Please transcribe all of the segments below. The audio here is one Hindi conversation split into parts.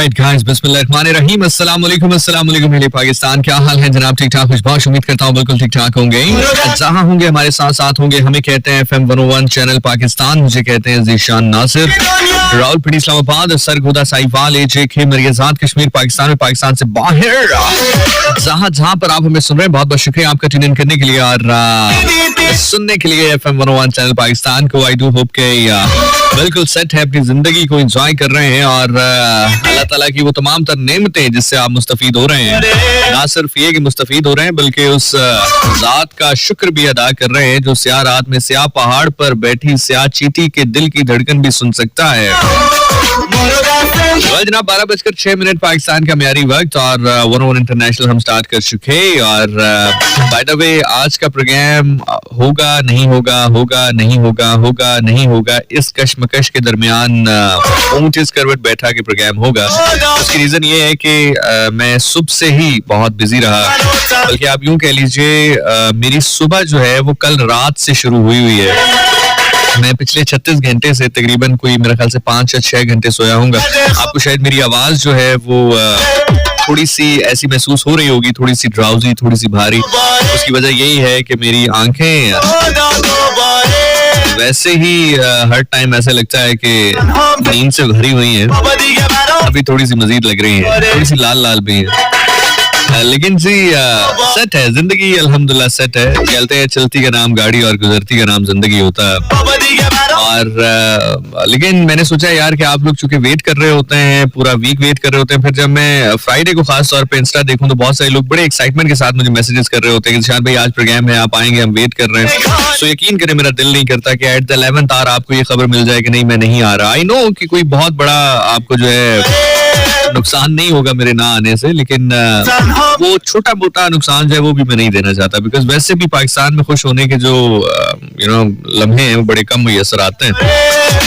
Alright guys, बिस्मिल्लाहिर्रहमानिर्रहीम, अस्सलाम वालेकुम मेरे पाकिस्तान, क्या हाल है जनाब? ठीक ठाक, खुशबाश, उम्मीद करता हूँ बिल्कुल ठीक ठाक होंगे। जहाँ होंगे हमारे साथ साथ होंगे। हमें कहते हैं FM 101 चैनल पाकिस्तान, मुझे कहते हैं ज़ीशान नासिर, रावलपिंडी इस्लामाबाद, सरगोदा साहिवाल, AJK मरियज़ात, कश्मीर पाकिस्तान में, पाकिस्तान से बाहर जहाँ पर आप हमें सुन रहे हैं, बहुत बहुत शुक्रिया आपका ट्यून इन करने के लिए और सुनने के लिए FM 101 चैनल पाकिस्तान को। आई डू होप के बिल्कुल सेट है, अपनी जिंदगी को एंजॉय कर रहे हैं और अल्लाह ताला की वो तमाम तर नेमतें जिससे आप मुस्तफीद हो रहे हैं, ना सिर्फ ये कि मुस्तफीद हो रहे हैं बल्कि उस जात का शुक्र भी अदा कर रहे हैं जो स्याह रात में स्याह पहाड़ पर बैठी स्याह चींटी के दिल की धड़कन भी सुन सकता है। जनाब 12:06 पाकिस्तान का म्यारी वक्त और 101 इंटरनेशनल हम स्टार्ट कर चुके और बाय द वे आज का प्रोग्राम होगा नहीं होगा, होगा नहीं होगा, होगा नहीं होगा, इस कशमकश के दरमियान ऊंट इस करवट बैठा के प्रोग्राम होगा। उसकी रीजन ये है कि मैं सुबह से ही बहुत बिजी रहा, बल्कि आप यूं कह लीजिए मेरी सुबह जो है वो कल रात से शुरू हुई है। मैं पिछले 36 घंटे से तकरीबन कोई मेरे ख्याल से 5 या 6 घंटे सोया हूँगा। आपको शायद मेरी आवाज जो है वो थोड़ी सी ऐसी महसूस हो रही होगी, थोड़ी सी ड्राउजी, थोड़ी सी भारी। उसकी वजह यही है कि मेरी आंखें वैसे ही हर टाइम ऐसा लगता है कि नींद से भरी हुई हैं, अभी थोड़ी सी मजीद लग रही है, थोड़ी सी लाल लाल भी है, लेकिन जी सेट है जिंदगी, अल्हम्दुलिल्लाह सेट है। कहते हैं चलती का नाम गाड़ी और गुजरती का नाम जिंदगी होता है। और लेकिन मैंने सोचा यार कि आप लोग चूंकि वेट कर रहे होते हैं, पूरा वीक वेट कर रहे होते हैं, फिर जब मैं फ्राइडे को खास तौर पे इंस्टा देखूं तो बहुत सारे लोग बड़े एक्साइटमेंट के साथ मुझे मैसेजेस कर रहे होते हैं कि निशान भाई आज प्रोग्राम है, आप आएंगे, हम वेट कर रहे हैं। सो यकीन करें मेरा दिल नहीं करता कि एट द 11th आवर आपको ये खबर मिल जाए कि नहीं मैं नहीं आ रहा। आई नो कि कोई बहुत बड़ा आपको जो है नुकसान नहीं होगा मेरे ना आने से, लेकिन वो छोटा मोटा नुकसान जो है वो भी मैं नहीं देना चाहता, बिकॉज वैसे भी पाकिस्तान में खुश होने के जो लम्हे हैं वो बड़े कम मुयसर आते हैं।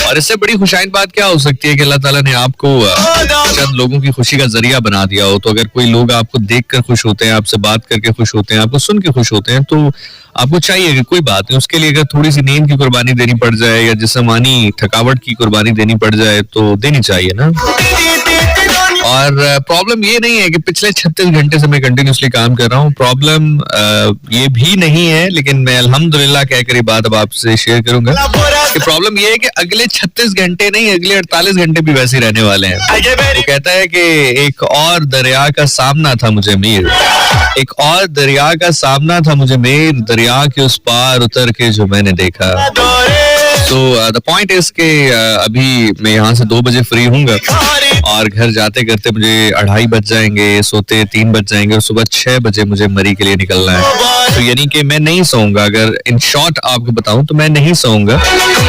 और इससे बड़ी खुशाइन बात क्या हो सकती है कि अल्लाह ताला ने आपको चंद लोगों की खुशी का जरिया बना दिया हो। तो अगर कोई लोग आपको देख कर खुश होते हैं, आपसे बात करके खुश होते हैं, आपको सुन के खुश होते हैं, तो आपको चाहिए कि कोई बात नहीं, उसके लिए अगर थोड़ी सी नींद की कुर्बानी देनी पड़ जाए या जिस्मानी थकावट की कुर्बानी देनी पड़ जाए तो देनी चाहिए ना। और प्रॉब्लम ये नहीं है कि पिछले 36 घंटे से मैं कंटिन्यूसली काम कर रहा हूँ, प्रॉब्लम ये भी नहीं है, लेकिन मैं अल्हम्दुलिल्लाह कहकर ये बात अब आपसे शेयर करूंगा कि प्रॉब्लम ये है कि अगले 36 घंटे नहीं, अगले 48 घंटे भी वैसे ही रहने वाले हैं। वो कहता है कि एक और दरिया का सामना था मुझे मीर, एक और दरिया का सामना था मुझे मीर, दरिया के उस पार उतर के जो मैंने देखा। तो द पॉइंट इज के अभी मैं यहाँ से 2 बजे फ्री हूँगा और घर जाते करते मुझे 2:30 बज जाएंगे, सोते 3 बज जाएंगे और सुबह 6 बजे मुझे मरी के लिए निकलना है। तो यानी कि मैं नहीं सोऊंगा, अगर इन शॉर्ट आपको बताऊं तो मैं नहीं सोऊंगा,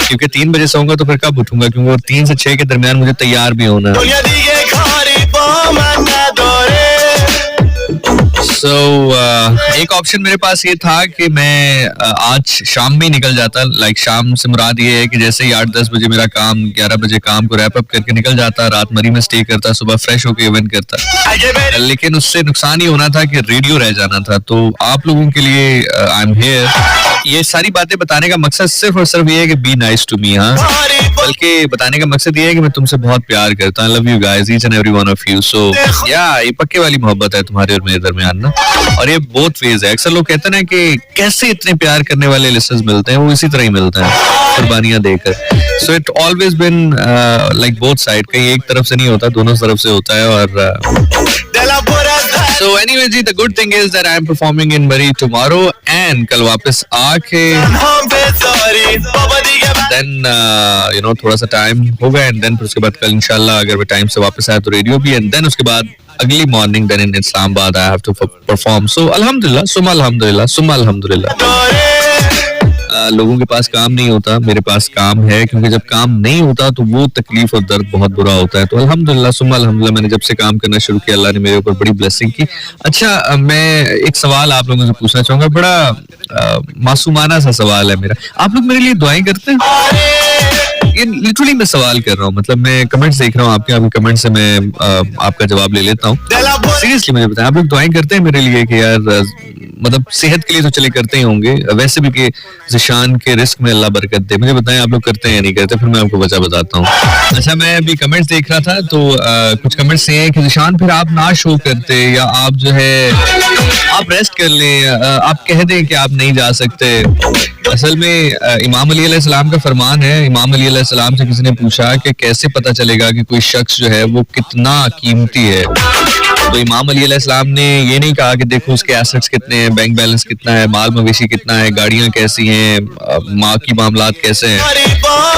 क्योंकि 3 बजे सोऊंगा तो फिर कब उठूंगा, क्योंकि 3 से 6 के दरमियान मुझे तैयार भी होना है। एक ऑप्शन मेरे पास ये था कि मैं आज शाम में निकल जाता, लाइक शाम से मुराद ये है कि जैसे ही 8-10 बजे मेरा काम, 11 बजे काम को रैप अप करके निकल जाता, रात मरी में स्टे करता, सुबह फ्रेश होकर इवेंट करता। लेकिन उससे नुकसान ही होना था कि रेडियो रह जाना था। तो आप लोगों के लिए आई एम हियर। ये सारी बातें बताने का मकसद सिर्फ और सिर्फ ये है कि बी नाइस टू मी, हाँ, बल्कि बताने का मकसद ये है कि मैं तुमसे बहुत प्यार करता हूँ। Love you guys, each and every one of you. So या ये पक्के वाली मोहब्बत है तुम्हारे और मेरे दरमियान ना, और ये बोथ फेज है। अक्सर लोग कहते हैं ना कि कैसे इतने प्यार करने वाले लिसनर्स मिलते हैं, वो इसी तरह ही मिलते हैं कुर्बानियां देकर। So it always been like both side, कहीं एक तरफ से नहीं होता, दोनों तरफ से होता है। और so anyway ji, the good thing is that I am performing in Murree tomorrow and कल वापस आके then थोड़ा सा टाइम होगा एंड देन फिर उसके बाद कल इंशाल्लाह अगर मैं टाइम से वापस आया तो रेडियो भी, एंड देन उसके बाद अगली morning then in Islamabad I have to perform. So अल्हम्दुलिल्लाह सुम्मा अल्हम्दुलिल्लाह सुम्मा अल्हम्दुलिल्लाह। लोगों के पास काम नहीं होता, मेरे पास काम है, क्योंकि जब काम नहीं होता तो वो तकलीफ और दर्द बहुत बुरा होता है। तो अल्हम्दुलिल्लाह सुम्मा अल्हम्दुलिल्लाह, मैंने जब से काम करना शुरू किया अल्लाह ने मेरे ऊपर बड़ी ब्लेसिंग की। अच्छा, मैं एक सवाल आप लोगों से पूछना चाहूंगा, बड़ा मासूमाना सा सवाल है मेरा, आप लोग मेरे लिए दुआएं करते हैं? ये लिटरली मैं सवाल कर रहा हूँ, मतलब मैं कमेंट्स देख रहा हूँ आपके कमेंट से मैं आपका जवाब ले लेता हूँ। सीरियसली मुझे बताएं, आप लोग दुआएं करते हैं मेरे लिए कि यार मतलब सेहत के लिए तो चले करते ही होंगे, वैसे भी कि जिशान के रिस्क में अल्लाह बरकत दे। मुझे बताएं आप लोग करते हैं या नहीं करते, फिर मैं आपको वजह बताता हूँ। अच्छा, मैं अभी कमेंट्स देख रहा था तो कुछ कमेंट्स ये हैं कि जिशान फिर आप ना शो करते या आप जो है आप रेस्ट कर लें, आप कह दें कि आप नहीं जा सकते। असल में इमाम अली अलैहिस्सलाम का फरमान है, इमाम अली अलैहिस्सलाम से किसी ने पूछा कि कैसे पता चलेगा कि कोई शख्स जो है वो कितना कीमती है, तो इमाम अली अलैहिस्सलाम ने ये नहीं कहा कि देखो उसके एसेट्स कितने हैं, बैंक बैलेंस कितना है, माल मवेशी कितना है, गाड़ियां कैसी हैं, माँ की मामलात कैसे हैं।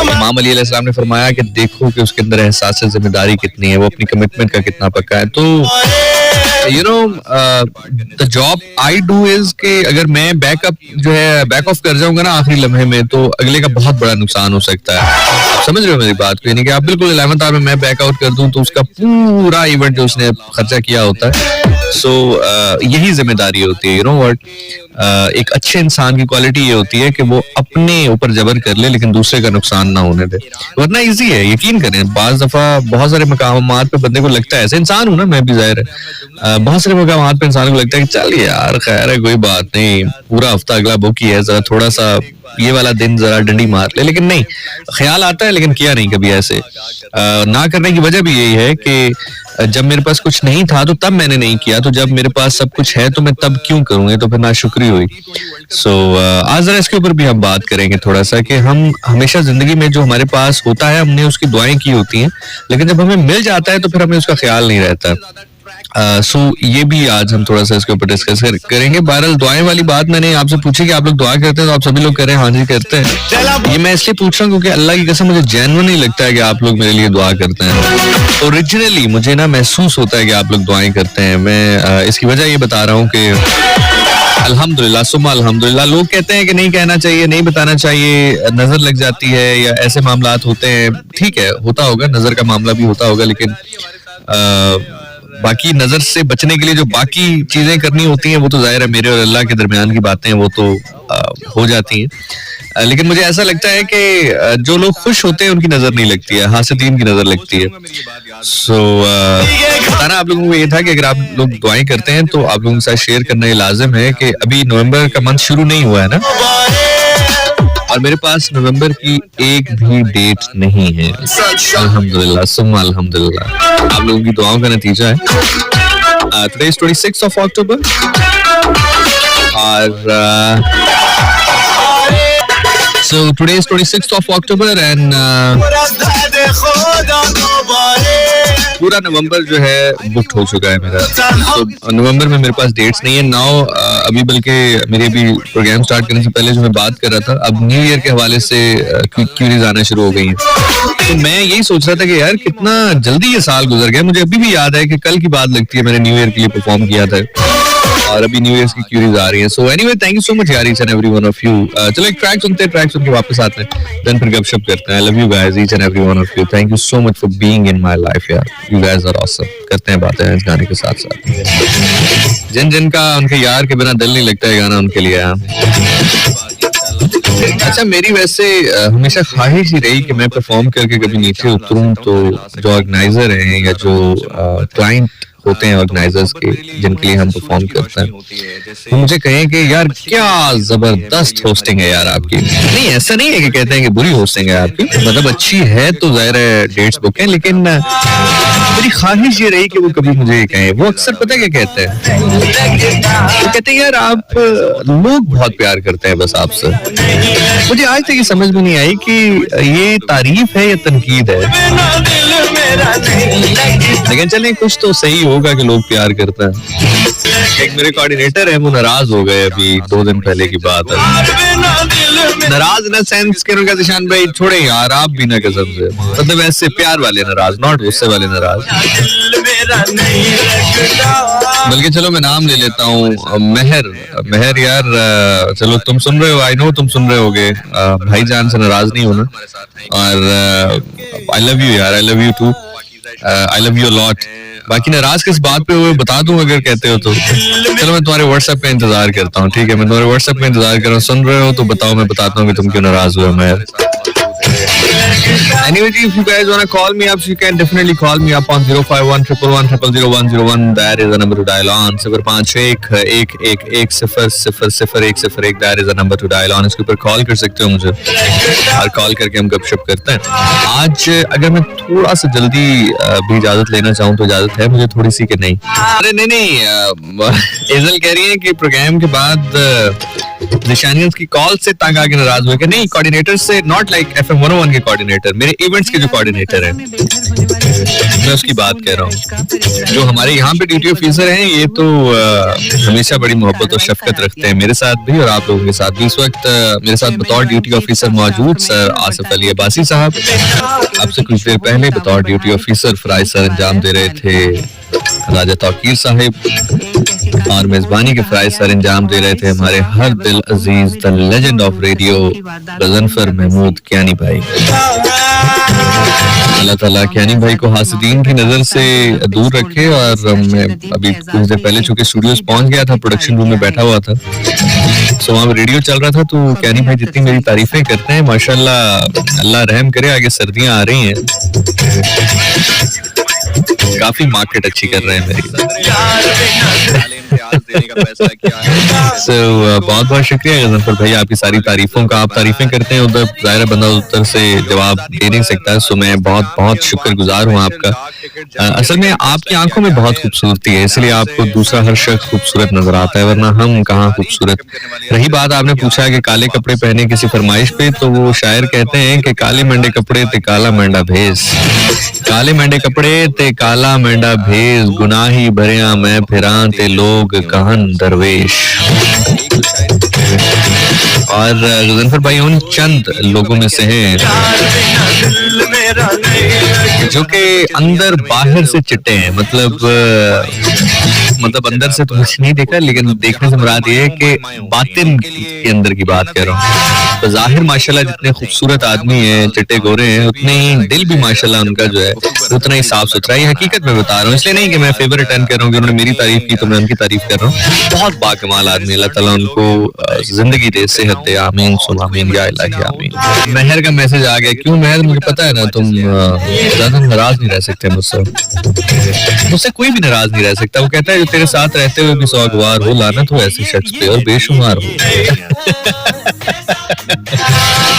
इमाम अली अलैहिस्सलाम ने फरमाया कि देखो कि उसके अंदर एहसास जिम्मेदारी कितनी है, वो अपनी कमिटमेंट का कितना पक्का है। तो you know the job I do is कि अगर मैं बैकअप जो है बैक ऑफ कर जाऊंगा ना आखिरी लम्हे में, तो अगले का बहुत बड़ा नुकसान हो सकता है। आप समझ रहे हो मेरी बात को, यानी कि आप बिल्कुल 11th आवर में मैं बैक आउट कर दूं तो उसका पूरा इवेंट जो उसने खर्चा किया होता है। सो यही जिम्मेदारी होती है, यू नो व्हाट, एक अच्छे इंसान की क्वालिटी ये होती है कि वो अपने ऊपर जबर कर ले लेकिन दूसरे का नुकसान ना होने दे, वरना इजी है। यकीन करें, बाज दफा बहुत सारे मकामात पे बंदे को लगता है, ऐसे इंसान हूं ना मैं भी, जाहिर है बहुत सारे मकामात पे इंसान को लगता है कि चल यार खैर है, कोई बात नहीं, पूरा हफ्ता अगला बुक ही है, जरा थोड़ा सा ये वाला दिन जरा डंडी मार ले, लेकिन नहीं, ख्याल आता है लेकिन किया नहीं कभी ऐसे। ना करने की वजह भी यही है कि जब मेरे पास कुछ नहीं था तो तब मैंने नहीं किया, तो जब मेरे पास सब कुछ है तो मैं तब क्यों करूंगा, तो फिर नाशुक्री हुई। सो आज जरा इसके ऊपर भी हम बात करेंगे थोड़ा सा कि हम हमेशा जिंदगी में जो हमारे पास होता है हमने उसकी दुआएं की होती हैं, लेकिन जब हमें मिल जाता है तो फिर हमें उसका ख्याल नहीं रहता। सो ये भी आज हम थोड़ा सा इसके ऊपर डिस्कस करेंगे। बहरहाल दुआएं वाली बात मैंने आपसे पूछी कि आप लोग दुआ करते हैं, तो आप सभी लोग कह रहे हैं हाँ जी करते हैं। ये मैं इसलिए पूछ रहा हूँ क्योंकि अल्लाह की कसम मुझे जेन्युइन नहीं लगता है कि आप लोग मेरे लिए दुआ करते हैं। ओरिजिनली मुझे ना महसूस होता है कि आप लोग दुआएं करते हैं। मैं इसकी वजह ये बता रहा हूँ कि अल्हम्दुलिल्लाह सुम्मा अल्हम्दुलिल्लाह, लोग कहते हैं कि नहीं कहना चाहिए, नहीं बताना चाहिए, नजर लग जाती है या ऐसे मामलात होते हैं। ठीक है, होता होगा, नजर का मामला भी होता होगा, लेकिन बाकी नजर से बचने के लिए जो बाकी चीजें करनी होती हैं वो तो जाहिर है मेरे और अल्लाह के दरमियान की बातें हैं, वो तो हो जाती हैं। लेकिन मुझे ऐसा लगता है कि जो लोग खुश होते हैं उनकी नजर नहीं लगती है, हासिदीन की नजर लगती है। सो बताना आप लोगों को ये था कि अगर आप लोग दुआएं करते हैं तो आप लोगों के साथ शेयर करना ये लाजिम है कि अभी नवंबर का मंथ शुरू नहीं हुआ है ना, और मेरे पास नवंबर की एक भी डेट नहीं है। अल्हम्दुलिल्लाह सुम्मा अल्हम्दुलिल्लाह, आप लोगों की दुआओं का नतीजा है। Today is 26th of October और so today is 26th of October and पूरा नवंबर जो है बुक्ड हो चुका है मेरा। तो नवंबर में मेरे पास डेट्स नहीं है नाउ। अभी बल्कि मेरे भी प्रोग्राम स्टार्ट करने से पहले जो मैं बात कर रहा था, अब न्यू ईयर के हवाले से क्यूरीज आना शुरू हो गई हैं। तो मैं यही सोच रहा था कि यार कितना जल्दी ये साल गुजर गया। मुझे अभी भी याद है कि कल की बात लगती है मैंने न्यू ईयर के लिए परफॉर्म किया था और अभी न्यू ईयर की क्यूरीज आ रही हैं। So anyway thank you so much यार each and every one of you. चलो एक ट्रैक सुनते हैं, ट्रैक सुन के वापस आते हैं, देन फिर गपशप करते हैं। आई love you guys each and every one of you, thank you so much for being in my life यार, यू गाइस आर ऑसम। करते हैं बातें इस गाने के साथ साथ। जिन जिन का उनके यार के बिना दिल नहीं लगता है गाना उनके लिए। अच्छा, मेरी वैसे हमेशा ख्वाहिश ही रही कि मैं परफॉर्म करके कभी नीचे उतरूं, तो जो ऑर्गेनाइजर हैं या जो क्लाइंट होते हैं ऑर्गेनाइजर्स के जिनके लिए हम परफॉर्म करते हैं, वो मुझे कहें कि यार क्या जबरदस्त होस्टिंग है यार आपकी। नहीं, ऐसा नहीं है कि कहते हैं कि बुरी होस्टिंग है आपकी, मतलब अच्छी है तो जाहिर है डेट्स बुक है, लेकिन मेरी ख्वाहिश ये रही कि वो कभी मुझे कहें। वो अक्सर पता है क्या कहते हैं, वो कहते हैं यार आप लोग बहुत प्यार करते हैं बस आपसे। मुझे आज तक ये समझ में नहीं आई कि ये तारीफ है या तनकीद है, लेकिन चलें कुछ तो सही होगा कि लोग प्यार करते हैं। एक मेरे कोऑर्डिनेटर है, वो नाराज हो गए अभी 2 दिन पहले की बात है। नाराज इन सेंस के उनका निशान भाई छोड़े यार आप भी ना कसम से, मतलब ऐसे प्यार वाले नाराज, नॉट गुस्से वाले नाराज। बल्कि चलो मैं नाम ले लेता हूँ, महर यार, चलो तुम सुन रहे हो, आई नो तुम सुन रहे होगे, भाईजान से नाराज नहीं होना। और आई लव यू यार, I love you too, I love you lot. बाकी नाराज किस बात पे हुए बता दूं अगर कहते हो तो। चलो मैं तुम्हारे व्हाट्सएप पे इंतजार करता हूँ, ठीक है, मैं तुम्हारे व्हाट्सएप पे इंतजार कर रहा हूँ। सुन रहे हो तो बताओ, मैं बताता हूँ कि तुम क्यों नाराज हुए। मैं Anyway, if you guys wanna call me up, you can definitely call me up on 05111000101. That is the number to dial on. 051111000101. That is the number to dial on. इसके ऊपर कॉल कर सकते हो मुझे और कॉल करके हम गपशप करते हैं. आज अगर मैं थोड़ा सा जल्दी भी इजाजत लेना चाहूँ तो इजाजत है मुझे थोड़ी सी कि नहीं? अरे नहीं, एजल कह रही है कि प्रोग्राम के बाद निशानियंस की कॉल से तंग आके नाराज हुए कि नहीं, कोऑर्डिनेटर से, नॉट लाइक FM 101 के कोऑर्डिनेटर, मेरे इवेंट्स के जो कोऑर्डिनेटर हैं, मैं उसकी बात कह रहा हूँ. जो हमारे यहाँ पे ड्यूटी ऑफिसर हैं ये तो हमेशा बड़ी मोहब्बत और शफकत रखते हैं मेरे साथ भी और आप लोगों के साथ भी. इस वक्त मेरे साथ बतौर ड्यूटी ऑफिसर मौजूद सर आसिफ अली अब्बासी साहब. अब से कुछ देर पहले बतौर ड्यूटी ऑफिसर फराइज सर अंजाम दे रहे थे राजा तौकीर साहिब और मेजबानी के फराइज सर अंजाम दे रहे थे हमारे हर दिल अजीज the legend of radio Ghazanfar Mahmood Kiani भाई. अल्लाह ताला कियानी भाई को हासिदीन की नजर से दूर रखे. और मैं अभी कुछ देर पहले चूंकि स्टूडियोज पहुंच गया था, प्रोडक्शन रूम में बैठा हुआ था, तो वहाँ रेडियो चल रहा था, तो कियानी भाई जितनी मेरी तारीफें करते हैं माशाल्लाह, अल्लाह रहम करे, आगे सर्दियां आ रही हैं, काफी मार्केट अच्छी कर रहे हैं मेरी. बहुत बहुत शुक्रिया गजनफर भाई आपकी सारी तारीफों का. आप तारीफें करते हैं, उधर जाहिर बंदा उधर से जवाब दे नहीं सकता. सो मैं बहुत बहुत शुक्रगुजार हूँ आपका. असल में आपकी आंखों में बहुत खूबसूरती है, इसलिए आपको दूसरा हर शख्स खूबसूरत नजर आता है, वरना हम कहाँ खूबसूरत. रही बात आपने पूछा कि काले कपड़े पहने किसी फरमाइश पे, तो वो शायर कहते हैं कि काले मंडे कपड़े ते काला मंडा भेस, काले मंडे कपड़े ते काला मंडा भेस, गुनाही भरिया मैं फिरां ते लोग कहन दरवेश. और गजनफर भाई उन चंद लोगों में से हैं जो कि अंदर बाहर से चिट्टे हैं. मतलब अंदर से तो कुछ नहीं देखा, लेकिन देखने से मुराद ये है कि बातिन के अंदर की बात कह रहा हूँ. तो जाहिर माशाल्लाह जितने खूबसूरत आदमी हैं, चिट्टे गोरे हैं, उतने ही दिल भी माशाल्लाह उनका जो है उतना ही साफ सुथरा है. हकीकत में बता रहा हूँ, इसलिए नहीं कि मैं फेवर अटेंड कर रहा हूँ कि उन्होंने मेरी तारीफ की तो मैं उनकी तारीफ कर रहा हूँ. बहुत बाकमाल आदमी, अल्लाह ताला उनको जिंदगी दे, सेहत दे. आमीन सुन आमीन या इलाही आमीन. महर का मैसेज आ गया. क्यों महर? मुझे पता है ना तुम ज्यादा नाराज नहीं रह सकते मुझसे. मुझसे कोई भी नाराज नहीं रह सकता. वो कहता है जो तेरे साथ रहते हुए भी सौगवार हो, लानत हो ऐसे शख्स पे और बेशुमार हो.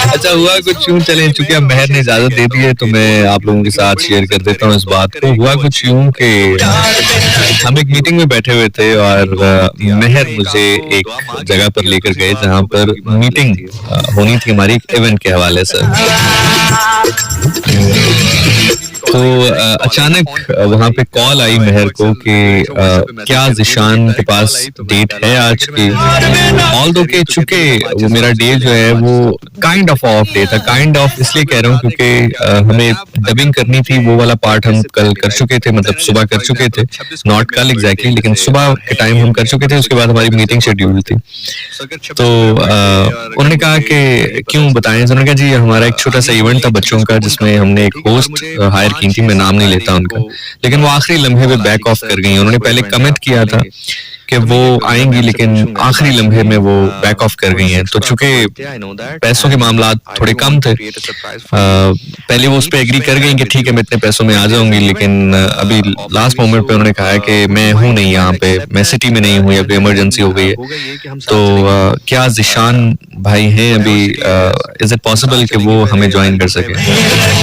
अच्छा हुआ कुछ यूं, चलें चूंकि अब महर ने इजाजत दे दी है तो मैं आप लोगों के साथ शेयर कर देता हूँ इस बात को. हुआ कुछ यूं कि हम एक मीटिंग में बैठे हुए थे और महर मुझे एक जगह पर लेकर गए जहाँ पर मीटिंग होनी थी हमारी एक इवेंट के हवाले से. तो अचानक वहाँ पे कॉल आई महर को कि क्या जिशान के पास डेट है आज की. ऑल्दो के चूंकि वो मेरा डे जो है वो काइंड ऑफ ऑफ डे था. काइंड ऑफ इसलिए कह रहा हूँ क्योंकि हमें डबिंग करनी थी, वो वाला पार्ट हम कल कर चुके थे, मतलब सुबह कर चुके थे, नॉट कल एग्जैक्टली, लेकिन सुबह के टाइम हम कर चुके थे. उसके बाद हमारी मीटिंग शेड्यूल थी. तो उन्होंने कहा कि क्यों बताएं. उन्होंने कहा जी हमारा एक छोटा सा इवेंट था बच्चों का जिसमें हमने एक होस्ट हायर की थी. मैं नाम नहीं लेता उनका, लेकिन वो आखिरी लम्हे पे बैक ऑफ कर गई. उन्होंने पहले कमिट किया था कि वो आएंगी, लेकिन आखिरी लम्हे में वो बैक ऑफ कर गई हैं. तो चूंकि पैसों के मामला थोड़े कम थे, पहले वो उस पर एग्री कर गई कि ठीक है मैं इतने पैसों में आ जाऊंगी, लेकिन अभी लास्ट मोमेंट पे उन्होंने कहा है कि मैं हूं नहीं यहाँ पे, मैं सिटी में नहीं हूँ, अभी इमरजेंसी हो गई है. तो क्या जिशान भाई हैं अभी, इज इट पॉसिबल कि वो हमें ज्वाइन कर सके.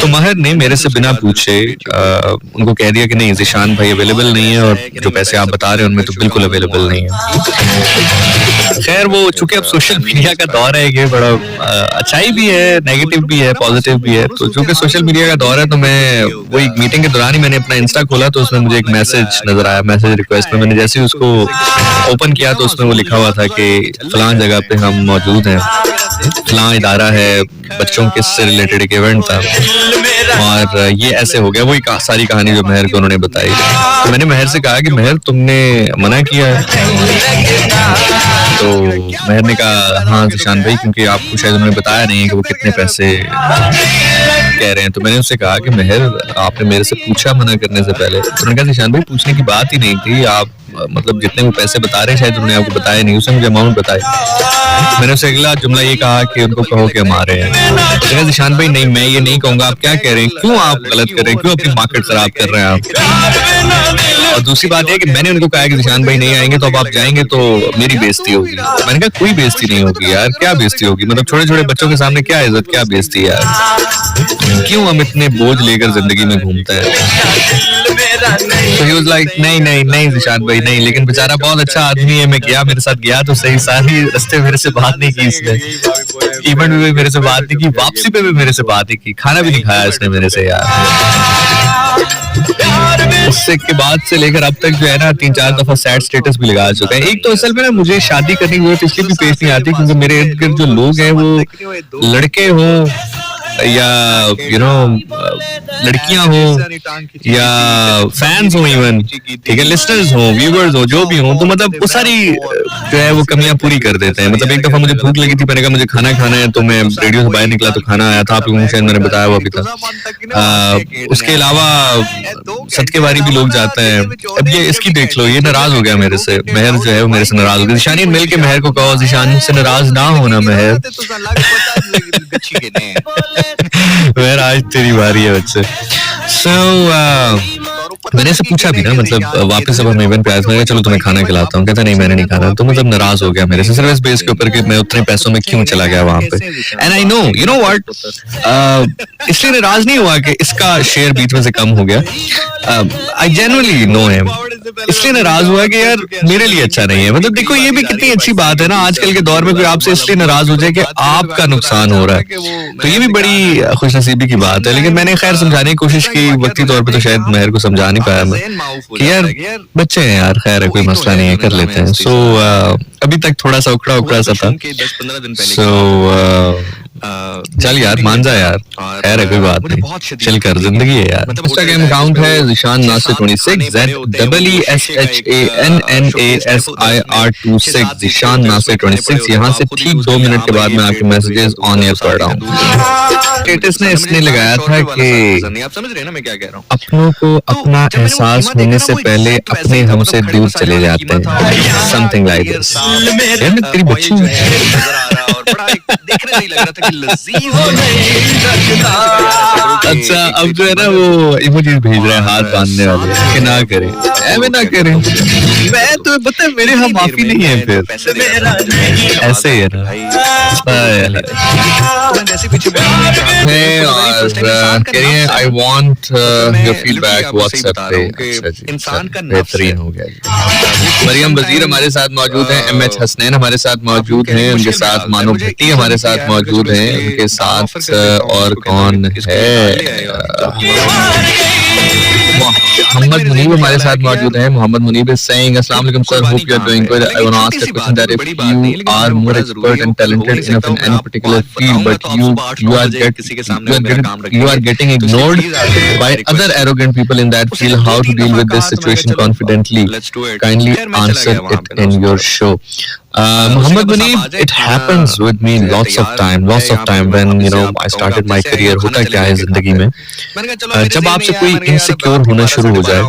तो महर ने मेरे से बिना पूछे उनको कह दिया कि नहीं जिशान भाई अवेलेबल नहीं है और जो पैसे आप बता रहे हैं उनमें तो बिल्कुल अवेलेबल नहीं है. खैर वो चूंकि अब सोशल मीडिया का दौर है, ये बड़ा अच्छाई भी है, नेगेटिव भी है, पॉजिटिव भी है. तो चूंकि सोशल मीडिया का दौर है तो मैं वो एक मीटिंग के दौरान ही मैंने अपना इंस्टा खोला तो उसमें मुझे एक मैसेज नजर आया, मैसेज रिक्वेस्ट में. मैंने जैसे ही उसको ओपन किया तो उसमें वो लिखा हुआ था कि फलां जगह पे हम मौजूद हैं, फलां इदारा है, बच्चों के से रिलेटेड एक इवेंट था और ये ऐसे हो गया. वही सारी कहानी जो महर को उन्होंने बताई. तो मैंने महर से कहा कि महर तुमने मना किया है. तो महर ने कहा हाँ जिशान भाई, क्योंकि आपको शायद उन्होंने बताया नहीं है कि वो कितने पैसे कह रहे हैं. तो मैंने उससे कहा कि महर आपने मेरे से पूछा मना करने से पहले. तो उन्होंने कहा जिशान भाई पूछने की बात ही नहीं थी, आप मतलब जितने वो पैसे बता रहे हैं शायद उन्होंने आपको बताया नहीं, उसने मुझे अमाउंट बताया. मैंने उससे अगला जुमला ये कहा कि उनको कहो कि हम आ रहे हैं। तो ज़ीशान भाई नहीं, मैं ये नहीं कहूँगा, आप क्या कह रहे हैं, क्यों आप गलत कर रहे हैं, क्यों अपनी मार्केट खराब कर रहे हैं आप। और दूसरी बात है कि मैंने उनको कहा कि ज़ीशान भाई नहीं आएंगे तो अब आप जाएंगे तो मेरी बेइज्जती होगी। मैंने कहा कोई बेइज्जती नहीं होगी यार, क्या बेइज्जती होगी, मतलब छोटे छोटे बच्चों के सामने क्या इज्जत, क्या बेइज्जती यार, क्यों हम इतने बोझ लेकर जिंदगी में घूमते हैं। So he was like, नहीं नहीं नहीं ज़ीशान भाई नहीं, लेकिन बेचारा बहुत अच्छा आदमी है, मैं गया, मेरे साथ गया तो सही, सारी रास्ते मेरे से बात नहीं की इसने, इवेंट में भी मेरे से बात नहीं की, वापसी पे भी मेरे से बात नहीं की, खाना भी नहीं खाया इसने मेरे से यार। उससे के बाद से लेकर अब तक जो है ना 3-4 दफा सैड स्टेटस भी लगा चुका है। एक तो असल में ना मुझे शादी करने की जरूरत इसलिए भी पेश नहीं आती क्योंकि मेरे इर्द गिर्द जो लोग हैं वो लड़के हों या लड़कियां हो या फैंस हो, इवन ठीक है, लिस्टनर्स हो, व्यूअर्स हो, जो भी हो, तो मतलब वो सारी जो है वो कमियां पूरी कर देते हैं। मतलब एक दफा मुझे भूख लगी थी, मैंने कहा मुझे खाना खाना है, तो मैं रेडियो से बाहर निकला तो खाना आया था, आप लोगों को शायद मैंने बताया हुआ भी था। उसके अलावा सदके वारी भी लोग जाते हैं। अब ये इसकी देख लो, ये नाराज हो गया मेरे से, महर जो है वो मेरे से नाराज हो गया। ज़ीशानी मिल के महर को कहो ज़ीशान से नाराज ना होना महर। महर आज तेरी बारी है बच्चे। मैंने से पूछा भी ना, मतलब वापस अब हम इवेंट पे आए, मैंने कहा चलो तुम्हें खाना खिलाता हूँ, कहता नहीं मैंने नहीं खाना, तो मतलब नाराज हो गया मेरे से सिर्फ इस बेस के ऊपर कि मैं उतने पैसों में क्यों चला गया वहां पे। And I know you know what, इसलिए नाराज नहीं हुआ कि इसका शेयर बीच में से कम हो गया, आई जेन्युइनली नो हिम, इसलिए नाराज हुआ कि यार मेरे लिए अच्छा नहीं है। मतलब देखो ये भी कितनी अच्छी बात है ना, आजकल के दौर में कोई आपसे इसलिए नाराज हो जाए कि आपका नुकसान हो रहा है, तो ये भी बड़ी खुशनसीबी की बात है। लेकिन मैंने खैर समझाने की कोशिश की, वक्ती तौर पे तो शायद महर को समझा नहीं पाया मैं कि यार बच्चे हैं यार, खैर है, कोई मसला नहीं है, कर लेते हैं। सो अभी तक थोड़ा सा उखड़ा सा था। सो चल यार मान जा यार, खैर है, कोई बात नहीं, चल कर, जिंदगी है यार। इंस्टाग्राम अकाउंट है ज़ीशान नासिर 26, ZEESHANNASIR 26, ज़ीशान नासिर 26। यहाँ से ठीक 2 मिनट के बाद मैं आपके मैसेजेस ऑन एयर पढ़ रहा हूँ। स्टेटस ने इसने लगाया था कि आप समझ रहे हैं ना मैं क्या कह रहा हूँ, अपनों को अपना एहसास होने से पहले अपने हमसे दूर चले जाते हैं, समथिंग लाइक दिस। यार तेरी बच्ची देखने नहीं लग रहा था कि लजीज। अच्छा अब जो है ना वो इमोजीज भेज रहे हैं हाथ बांधने वाले कि ना करें, ऐਵੇਂ ना करें। मैं तो पता है मेरे यहाँ माफी नहीं है, फिर ऐसे ही है ना। करिए I want your feedback WhatsApp पे। इंसान का बेहतरीन हो गया। मरियम वजीर हमारे साथ मौजूद हैं, MH हसनैन हमारे साथ मौजूद हैं, उनके साथ मानो भट्टी हमारे साथ मौजूद हैं, उनके साथ और कौन है, मोहम्मद मुनीब हमारे साथ मौजूद हैं। मोहम्मद मुनीब is saying अस्सलाम वालेकुम sir, hope you are doing good. I want to ask a question that if you are more expert and talented enough in any particular field but you are getting ignored by other arrogant people in that field, how to deal with this situation confidently? Kindly answer it in your show. Mohammed Muneeb, it happens with me lots of time when you know I started my career. होता क्या है जिंदगी में, जब आपसे कोई इनसिक्योर होना शुरू हो जाए,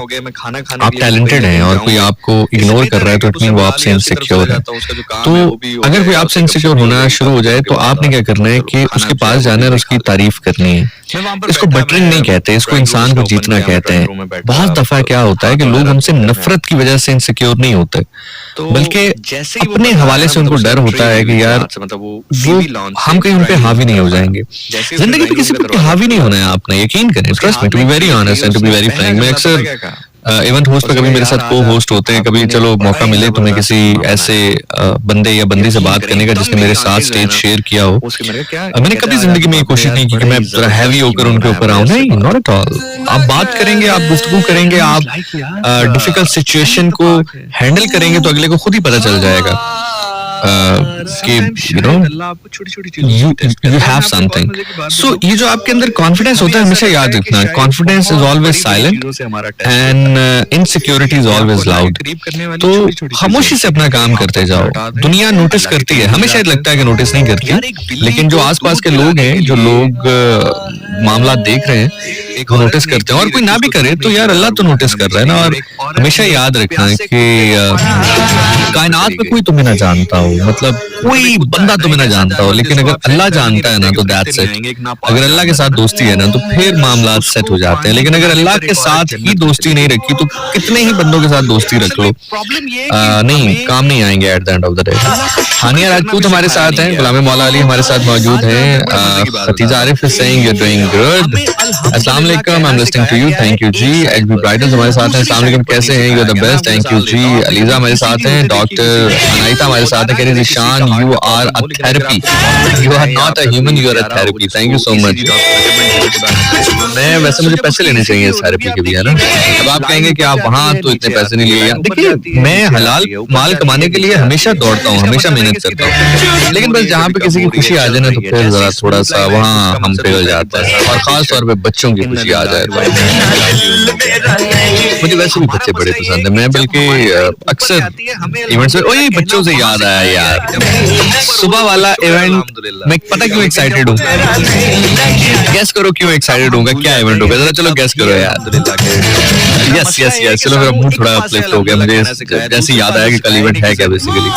आप टैलेंटेड हैं और कोई आपको इग्नोर कर रहा है तो इट मीन वो आपसे इनसिक्योर है। तो अगर कोई आपसे इनसिक्योर होना शुरू हो जाए तो आपने क्या करना है कि उसके पास जाना है और उसकी तारीफ करनी है। इसको बटरिंग नहीं कहते, इसको इंसान को जीतना कहते हैं। बहुत दफा क्या होता है कि लोग हमसे नफरत की वजह से इनसिक्योर नहीं होते, बल्कि अपने हवाले से उनको डर होता है कि यार वो हम कहीं उन पे हावी नहीं हो जाएंगे। जिंदगी पे किसी पे हावी नहीं होना है आपने, यकीन करें, trust me, to be very honest and to be very frank. मैं अक्सर इवेंट होस्ट पे कभी मेरे साथ को होस्ट होते हैं, कभी चलो मौका मिले तुम्हें किसी ऐसे बंदे या बंदी से बात करने का जिसने मेरे साथ स्टेज शेयर किया हो, मैंने कभी जिंदगी में ये कोशिश नहीं की कि मैं जरा हैवी होकर उनके ऊपर आऊं, नहीं, नॉट एट ऑल। आप बात करेंगे, आप गुफ्तगू करेंगे, आप डिफिकल्ट सिचुएशन को हैंडल करेंगे तो अगले को खुद ही पता चल जाएगा कि you know you have something. So ये जो आपके अंदर कॉन्फिडेंस होता है हमेशा याद रखना, confidence is always silent and insecurity is always loud. तो खामोशी से अपना काम करते जाओ, दुनिया नोटिस करती है, हमें शायद लगता है कि नोटिस नहीं करती, लेकिन जो आसपास के लोग हैं, जो लोग मामला देख रहे हैं वो नोटिस करते हैं, और कोई ना भी करे तो यार अल्लाह तो नोटिस कर रहा है ना। और हमेशा याद रखना है कि कायनात में कोई तुम्हें ना जानता हो, हूँ, मतलब कोई बंदा तुम्हें ना जानता हो, लेकिन अगर अल्लाह जानता है ना तो दैट्स इट। अगर अल्लाह के साथ दोस्ती है ना तो फिर मामला सेट हो जाते हैं, लेकिन अगर अल्लाह के साथ ही दोस्ती नहीं रखी तो कितने ही बंदों के साथ दोस्ती रख लो, नहीं काम नहीं आएंगे at the end of the day. Hania Rajput हमारे साथ हैं, गुलाम मौला अली हमारे साथ मौजूद हैं, Khatija Arif is saying you are doing good, अस्सलाम वालेकुम, I am listening to you, thank you जी। एचबी ब्राइडल्स हमारे साथ हैं, अस्सलाम वालेकुम, कैसे हैं, you are the best, thank you जी। अलीजा हमारे साथ हैं, डॉक्टर अनाइता हमारे साथ है, कह रही Ishaan you are a therapy, you are not a human, you are a therapy, thank you so much. मैं वैसे मुझे पैसे लेने चाहिए इस थेरेपी के भी, है ना। अब आप कहेंगे कि आप वहाँ तो इतने पैसे नहीं लिए, देखिए मैं हलाल माल कमाने के लिए हमेशा दौड़ता हूँ, हमेशा मेहनत करता हूँ, लेकिन बस जहाँ पे किसी की खुशी आ जाए ना तो फिर जरा थोड़ा सा वहाँ हम पिघल जाता है, और खास तौर पे बच्चों की खुशी आ जाए। मुझे वैसे भी बच्चे बड़े पसंद है, मैं बल्कि अक्सर इवेंट्स में, ओए बच्चों से याद आया यार, सुबह वाला इवेंट मैं पता क्यों एक्साइटेड हूँ, गेस करो क्यों एक्साइटेड हूँ, क्या इवेंट होगा, जरा चलो गेस करो यार। यस यस यस, चलो मेरा मूड थोड़ा अपलिफ्ट हो गया, मुझे जैसे याद आया कि कल इवेंट है क्या बेसिकली।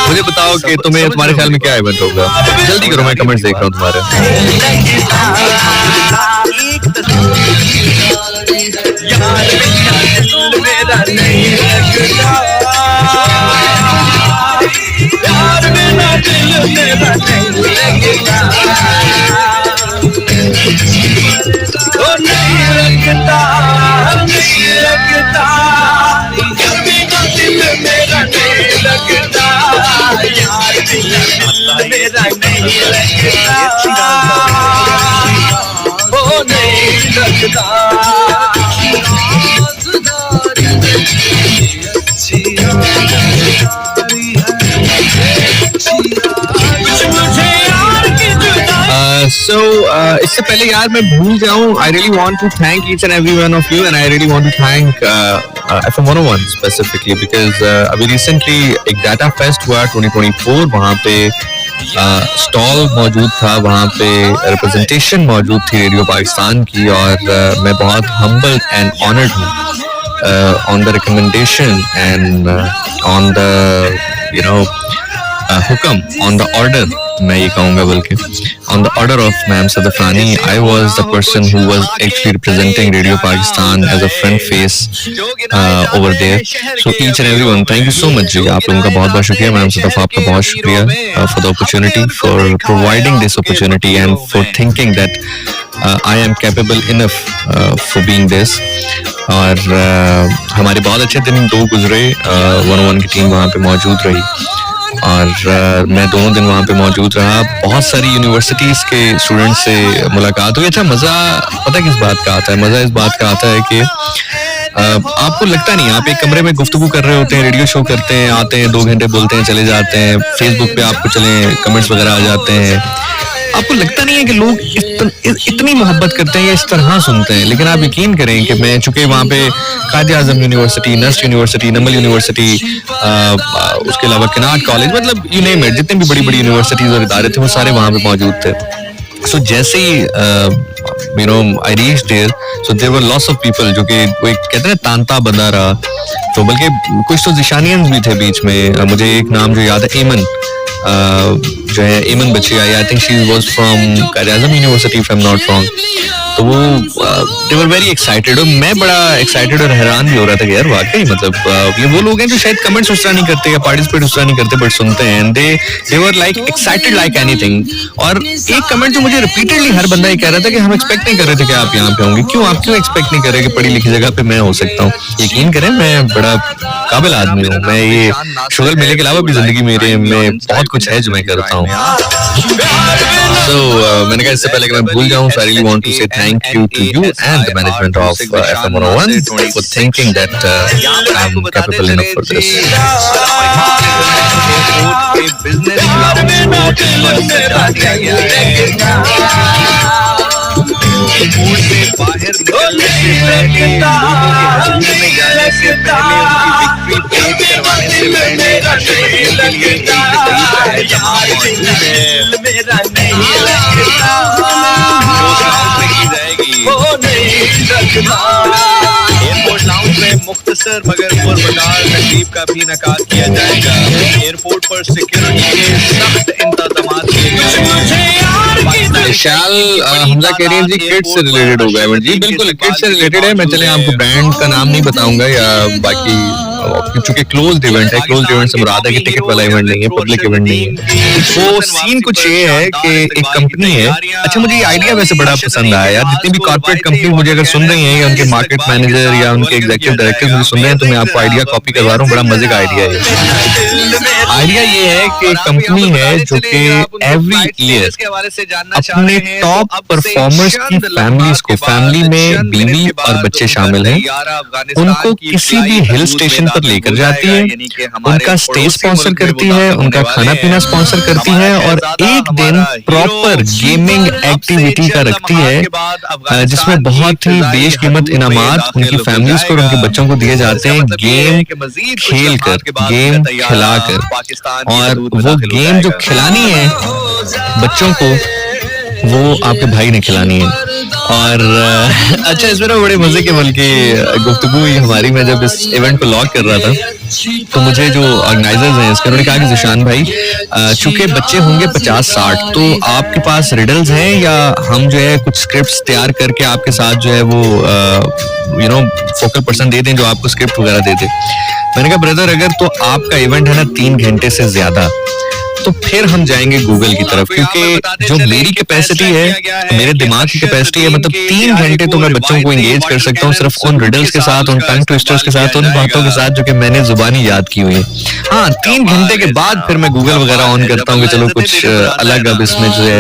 मुझे बताओ कि तुम्हारे ख्याल में क्या इवेंट होगा, जल्दी करो, मैं कमेंट्स देख रहा हूँ तुम्हारे। इससे पहले यार मैं भूल जाऊं, I really want to thank each and every one of you, and I really want to thank FM 101 specifically because अभी recently एक डाटा फेस्ट हुआ 2024, वहाँ पे स्टॉल मौजूद था, वहाँ पे रिप्रेजेंटेशन मौजूद थी रेडियो पाकिस्तान की, और मैं बहुत हम्बल एंड ऑनर्ड हूँ on the recommendation and on the you know हुक्म, ऑन द ऑर्डर, मैं ये कहूँगा बल्कि on the order of Ma'am Sadafrani, I was the person who was actually representing Radio Pakistan as a front face over there. So each and everyone, thank you so much जी, आप लोगों का बहुत बहुत शुक्रिया, मैम सदफ़ आपका बहुत शुक्रिया for the opportunity, for providing this opportunity and for thinking that I am capable enough for being this. और हमारे बहुत अच्छे दिन दो गुजरे, 101 की टीम वहाँ पे मौजूद रही, और मैं दोनों दिन वहाँ पे मौजूद रहा, बहुत सारी यूनिवर्सिटीज़ के स्टूडेंट्स से मुलाकात हुई। अच्छा मज़ा पता किस बात का आता है, मज़ा इस बात का आता है कि आपको लगता नहीं, आप एक कमरे में गुफ्तगू कर रहे होते हैं, रेडियो शो करते हैं, आते हैं 2 घंटे बोलते हैं चले जाते हैं, फेसबुक पे आपको चले कमेंट्स वगैरह आ जाते हैं, आपको लगता नहीं है कि लोग इतनी मोहब्बत करते हैं या इस तरह सुनते हैं। लेकिन आप यकीन करें कि मैं चूंकि वहाँ पे कायद आज़म यूनिवर्सिटी, नस्ट यूनिवर्सिटी, नमल यूनिवर्सिटी, उसके अलावा किनाट कॉलेज, मतलब यू नेम इट, जितनी भी बड़ी बड़ी यूनिवर्सिटीज और इदारे थे वो सारे वहाँ पे मौजूद थे। सो जैसे ही you know I reached there, so there were lots of people, जो कि वो एक कहते हैं तांता बंधा रहा, तो बल्कि कुछ तो जिशानियंस भी थे बीच में। मुझे एक नाम जो याद है, एमन जो है, एमन बच्ची I think she was from Quaid Azam university if I am not wrong, तो वो दे वर वेरी एक्साइटेड, और मैं बड़ा एक्साइटेड और हैरान भी हो रहा था कि यार वाकई मतलब ये वो लोग हैं जो शायद कमेंट्स उस तरह नहीं करते या पार्टिसिपेट उस तरह नहीं करते, बट सुनते हैं, and they were like excited like anything. और एक कमेंट जो मुझे रिपीटेडली हर बंदा ये कह रहा था कि हम एक्सपेक्ट नहीं कर रहे थे कि आप यहाँ पे होंगे, क्यों आप क्यों एक्सपेक्ट नहीं कर रहे कि पढ़ी लिखी जगह पे मैं हो सकता हूँ। यकीन करें मैं बड़ा काबिल आदमी हूँ, मैं ये शुगर मेले के अलावा भी जिंदगी मेरे में बहुत कुछ है जो मैं करता हूँ। तो मैंने कहा इससे पहले कि मैं भूल जाऊँ, I really want to say thank you to you and the management of FM 101 for thinking that I'm capable enough for this. Airport lounge में मुख्तसर मगर पुरमकार तकरीब का भी इनेकाद किया जाएगा। एयरपोर्ट पर सिक्योरिटी के सख्त इंतजाम किए गए। विशाल हमजा कह रही है जी किड्स से रिलेटेड होगा इवेंट। जी बिल्कुल किड्स से रिलेटेड है। मैं चले आपको ब्रांड का नाम नहीं बताऊंगा या बाकी, चूंकि क्लोज्ड इवेंट है, क्लोज्ड इवेंट से मुराद है कि टिकट वाला इवेंट नहीं है, पब्लिक इवेंट नहीं है। वो सीन कुछ ये है कि एक कंपनी है, अच्छा मुझे ये आइडिया वैसे बड़ा पसंद आया यार। जितनी भी कॉर्पोरेट कंपनी मुझे अगर सुन रही हैं या उनके मार्केट मैनेजर या उनके एग्जीक्यूटिव डायरेक्टर मुझे सुन रहे हैं तो मैं आपको आइडिया कॉपी करवा रहा हूँ। बड़ा मजे का आइडिया है। आइडिया ये है कि एक कंपनी है जो कि एवरी ईयर अपने टॉप परफॉर्मर्स की फैमिलीज को, फैमिली में बीवी और बच्चे शामिल हैं, उनको किसी भी हिल स्टेशन पर लेकर जाती है, उनका स्टे स्पॉन्सर करती है, उनका खाना पीना स्पॉन्सर करती है और एक दिन प्रॉपर गेमिंग एक्टिविटी का रखती है जिसमें बहुत ही बेशकीमत इनामात उनकी फैमिलीज को और उनके बच्चों को दिए जाते हैं, गेम खेल कर, गेम खिला कर। और वो गेम जो खिलानी है बच्चों को वो आपके भाई ने खिलानी है। और अच्छा इसमें ना बड़े मजे के बल्कि गुफ्तगू हुई हमारी, मैं जब इस इवेंट को लॉक कर रहा था तो मुझे जो ऑर्गेनाइजर्स हैं इसके उन्होंने कहा कि जिशान भाई चूंकि बच्चे होंगे 50-60 तो आपके पास रिडल्स हैं या हम जो है कुछ स्क्रिप्ट्स तैयार करके आपके साथ जो है वो फोकल पर्सन दे दें जो आपको स्क्रिप्ट वगैरह दे दे। मैंने कहा ब्रदर अगर तो आपका इवेंट है ना 3 घंटे से ज्यादा तो फिर हम जाएंगे गूगल की तरफ, क्योंकि जो मेरी कैपेसिटी है, मेरे दिमाग की कैपेसिटी है, मतलब 3 घंटे तो मैं बच्चों को एंगेज कर सकता हूँ सिर्फ उन रिडल्स के साथ, उन टंग ट्विस्टर्स के साथ, उन बातों के साथ जो कि मैंने जुबानी याद की हुई है। हाँ 3 घंटे के बाद फिर मैं गूगल वगैरह ऑन करता हूँ कि चलो कुछ अलग अब इसमें जो है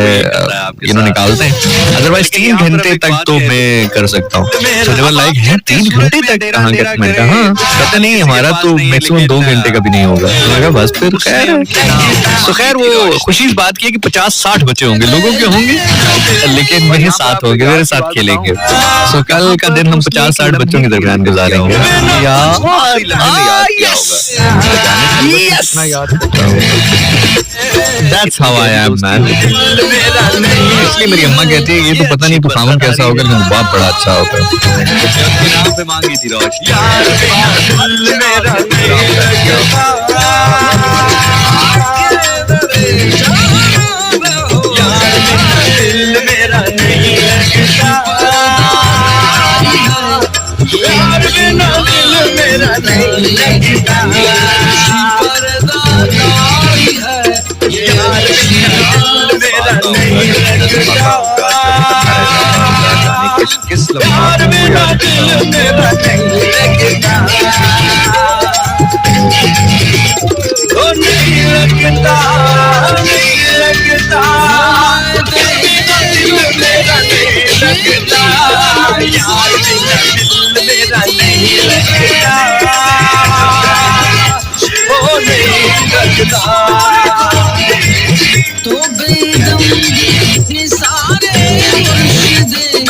निकालते हैं, अदरवाइज 3 घंटे तक तो मैं कर सकता हूँ। तो लाइक है 3 घंटे तक कहाँ कर, मैंने कहा हाँ पता नहीं हमारा तो मैक्सिमम 2 घंटे का भी नहीं होगा। बस फिर खैर वो खुशी इस बात की है कि 50-60 बच्चे होंगे, लोगों के होंगे लेकिन मेरे साथ होंगे, मेरे साथ खेलेंगे। सो कल का दिन हम 50-60 बच्चों के दरमियान गुजारेंगे। That's how I am, man. इसलिए मेरी अम्मा कहती है ये तो पता नहीं तू खामन कैसा होगा लेकिन बाप बड़ा अच्छा होता है। मांगी थी किस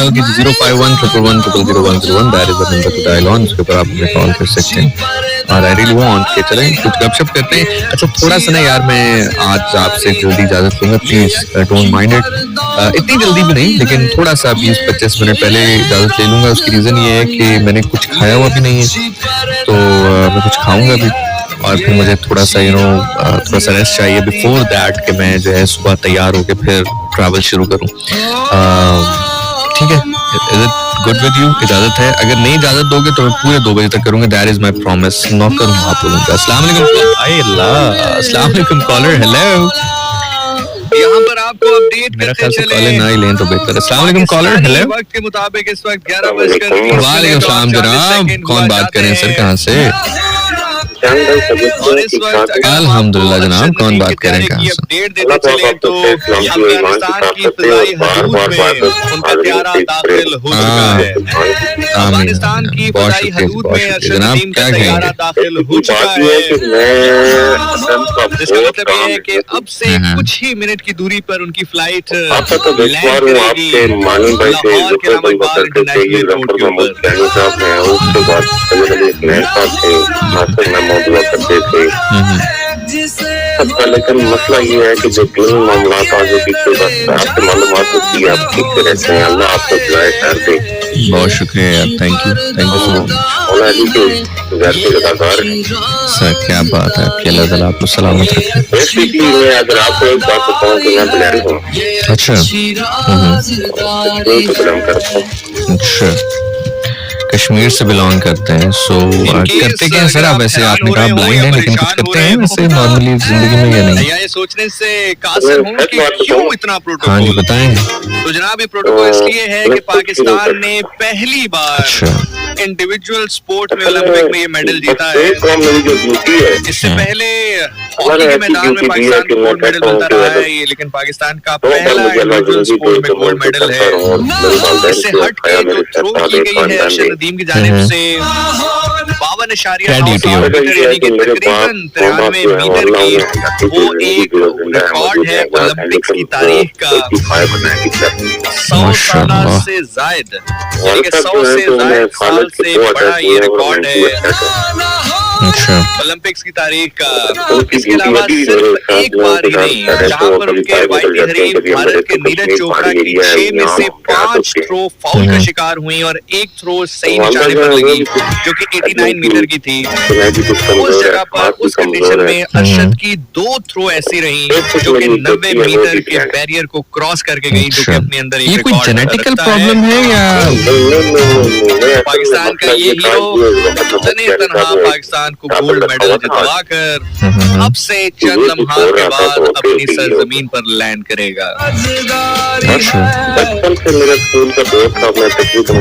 Okay, 05111001001, that is the number to dial on. उसके ऊपर आप मुझे कॉल कर सकते हैं और आई रियली वांट कि चलें कुछ गपशप करते हैं। अच्छा थोड़ा सा ना यार मैं आज आपसे जल्दी इजाजत लूंगा, प्लीज डोंट माइंड इट। इतनी जल्दी भी नहीं लेकिन थोड़ा सा 20-25 मिनट पहले इजाजत ले लूंगा। उसकी रीजन ये है कि मैंने कुछ खाया हुआ भी नहीं है तो मैं कुछ खाऊंगा भी और फिर मुझे थोड़ा सा थोड़ा सा रेस्ट चाहिए बिफोर दैट कि मैं जो है सुबह तैयार होकर फिर ट्रैवल शुरू करूँ। ठीक है, is it good with you? इजाजत है? अगर नहीं इजाजत दोगे तो मैं पूरे 2 बजे तक करूंगा, that is my promise. Knock करूँ आप लोगों का। अस्सलाम वालेकुम। अस्सलाम वालेकुम कॉलर, हेलो। यहाँ पर आपको अपडेट मेरा ख्याल से कॉलर ना ही लें तो बेहतर। अस्सलाम वालेकुम कॉलर, हेलो। वक्त के मुताबिक इस वक्त 11:00। वालेकुम सलाम जनाब, कौन बात कर रहे हैं सर, कहाँ से? अल्हम्दुलिल्लाह जनाब, कौन बात कर रहे हैं, कहाँ से? अपडेट देते चले तो अफगानिस्तान की फिजाई हदूद में उनका त्यारा दाखिल हो चुका है। अफगानिस्तान की फिजाई हदूद में अर्शद टीम का त्यारा दाखिल हो चुका है, जिसका मतलब ये है कि अब से कुछ ही मिनट की दूरी पर उनकी फ्लाइट लैंड करेगी लाहौर के नाम इकबाल इंटरनेशनल एयरपोर्ट के ऊपर। मौजूद करते थे। सकता, लेकिन मसला ये है कि जो तीन मामला आगे पीछे बस आपसे मालूमात होती है, आप ठीक से रहते हैं। अल्लाह आपको दुआएं कर दे। बहुत शुक्रिया यार, थैंक यू सो मच। मौला अली के घर के अदाकार सर क्या बात है, कि अल्लाह ताला आपको सलामत रखे। बेसिकली मैं अगर आपको एक बात बताऊं कि मैं बिलाल हूँ। अच्छा कश्मीर से बिलोंग करता हूँ। अच्छा, कश्मीर से बिलोंग करते हैं। सो करते क्या है सर आप? वैसे आपने कहा ब्लाइंड है, लेकिन कुछ करते हैं वैसे नॉर्मली जिंदगी में या नहीं? ये सोचने से कासिर हूं कि क्यों इतना प्रोटोकॉल। हाँ जी बताएं। तो जनाब ये प्रोटोकॉल इसलिए है कि पाकिस्तान ने पहली बार अच्छा इंडिविजुअल स्पोर्ट में ओलंपिक में ये मेडल जीता है। इससे पहले हॉकी के मैदान में पाकिस्तान को गोल्ड मेडल मिलता रहा है ये, लेकिन पाकिस्तान का पहला इंडिविजुअल स्पोर्ट में गोल्ड मेडल है। इससे हट के जो थ्रो की गई है अरशद नदीम की जानिब से 52.9 मीटर यानी कि तकरीबन 93 मीटर की, वो एक रिकॉर्ड है ओलंपिक्स की तारीख का। 100 साल से जायद यानी कि 100 से जायद साल से बड़ा ये रिकॉर्ड है अच्छा ओलंपिक्स की तारीख का। इसके अलावा सिर्फ एक बार ही नहीं, जहां पर उनके वाइटी हरीफ भारत के नीरज चोपड़ा की 6 में से 5 थ्रो फाउल का शिकार हुई और एक थ्रो सही निशाने पर लगी जो कि 89 मीटर की थी। उस जगह पर उस कंडीशन में अरशद की 2 थ्रो ऐसी रही जो कि 90 मीटर के बैरियर को क्रॉस करके गई, जो कि अपने अंदर ये कोई जेनेटिकल प्रॉब्लम है या? पाकिस्तान का ये हीरो तने तनहा पाकिस्तान को गोल्ड मेडल जितवाकर अब से चंद लम्हात के बाद अपनी सरजमीन पर लैंड करेगा। बचपन से मेरा स्कूल का दोस्त था, मैं तकरीबन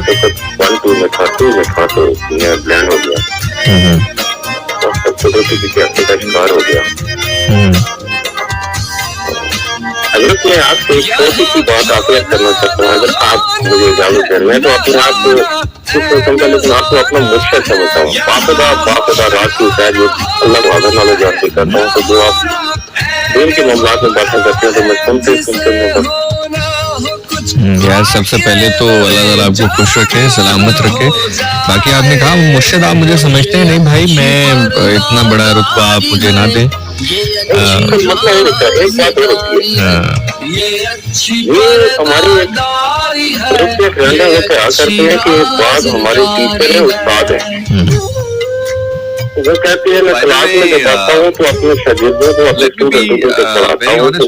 1-2 में था, 2 में था, तो मैं ब्लैंड हो गया और कुदरती किसी हफ्ते का शिकार हो गया। अगर मैं आपसे एक छोटी सी बात आपसे करना चाहता हूँ, अगर आप मुझे इजाजत दें, मैं तो अपने आप को कुछ समझा, लेकिन आपको अपना मुर्शिद समझता हूँ। बाखुदा रात की शायद अल्लाह को आदर नाले जानते करता हूँ, तो जो आप दिन के मामला में बातें करते हैं तो मैं सुनते यार सबसे पहले तो अल्लाह ताला आपको खुश रखे, सलामत रखे। बाकी आपने कहा मुर्शिद आप मुझे समझते हैं, नहीं भाई मैं इतना बड़ा रुतबा आप मुझे ना दें। एक बात ये हमारी एक रहना है क्या करते हैं कि बाद हमारे टीचर है, उस्ताद है, वो कहते हैं मैं क्लास में जब आता हूँ तो अपने शागिर्दों को अपने स्टूडेंटों को जब पढ़ाता हूँ तो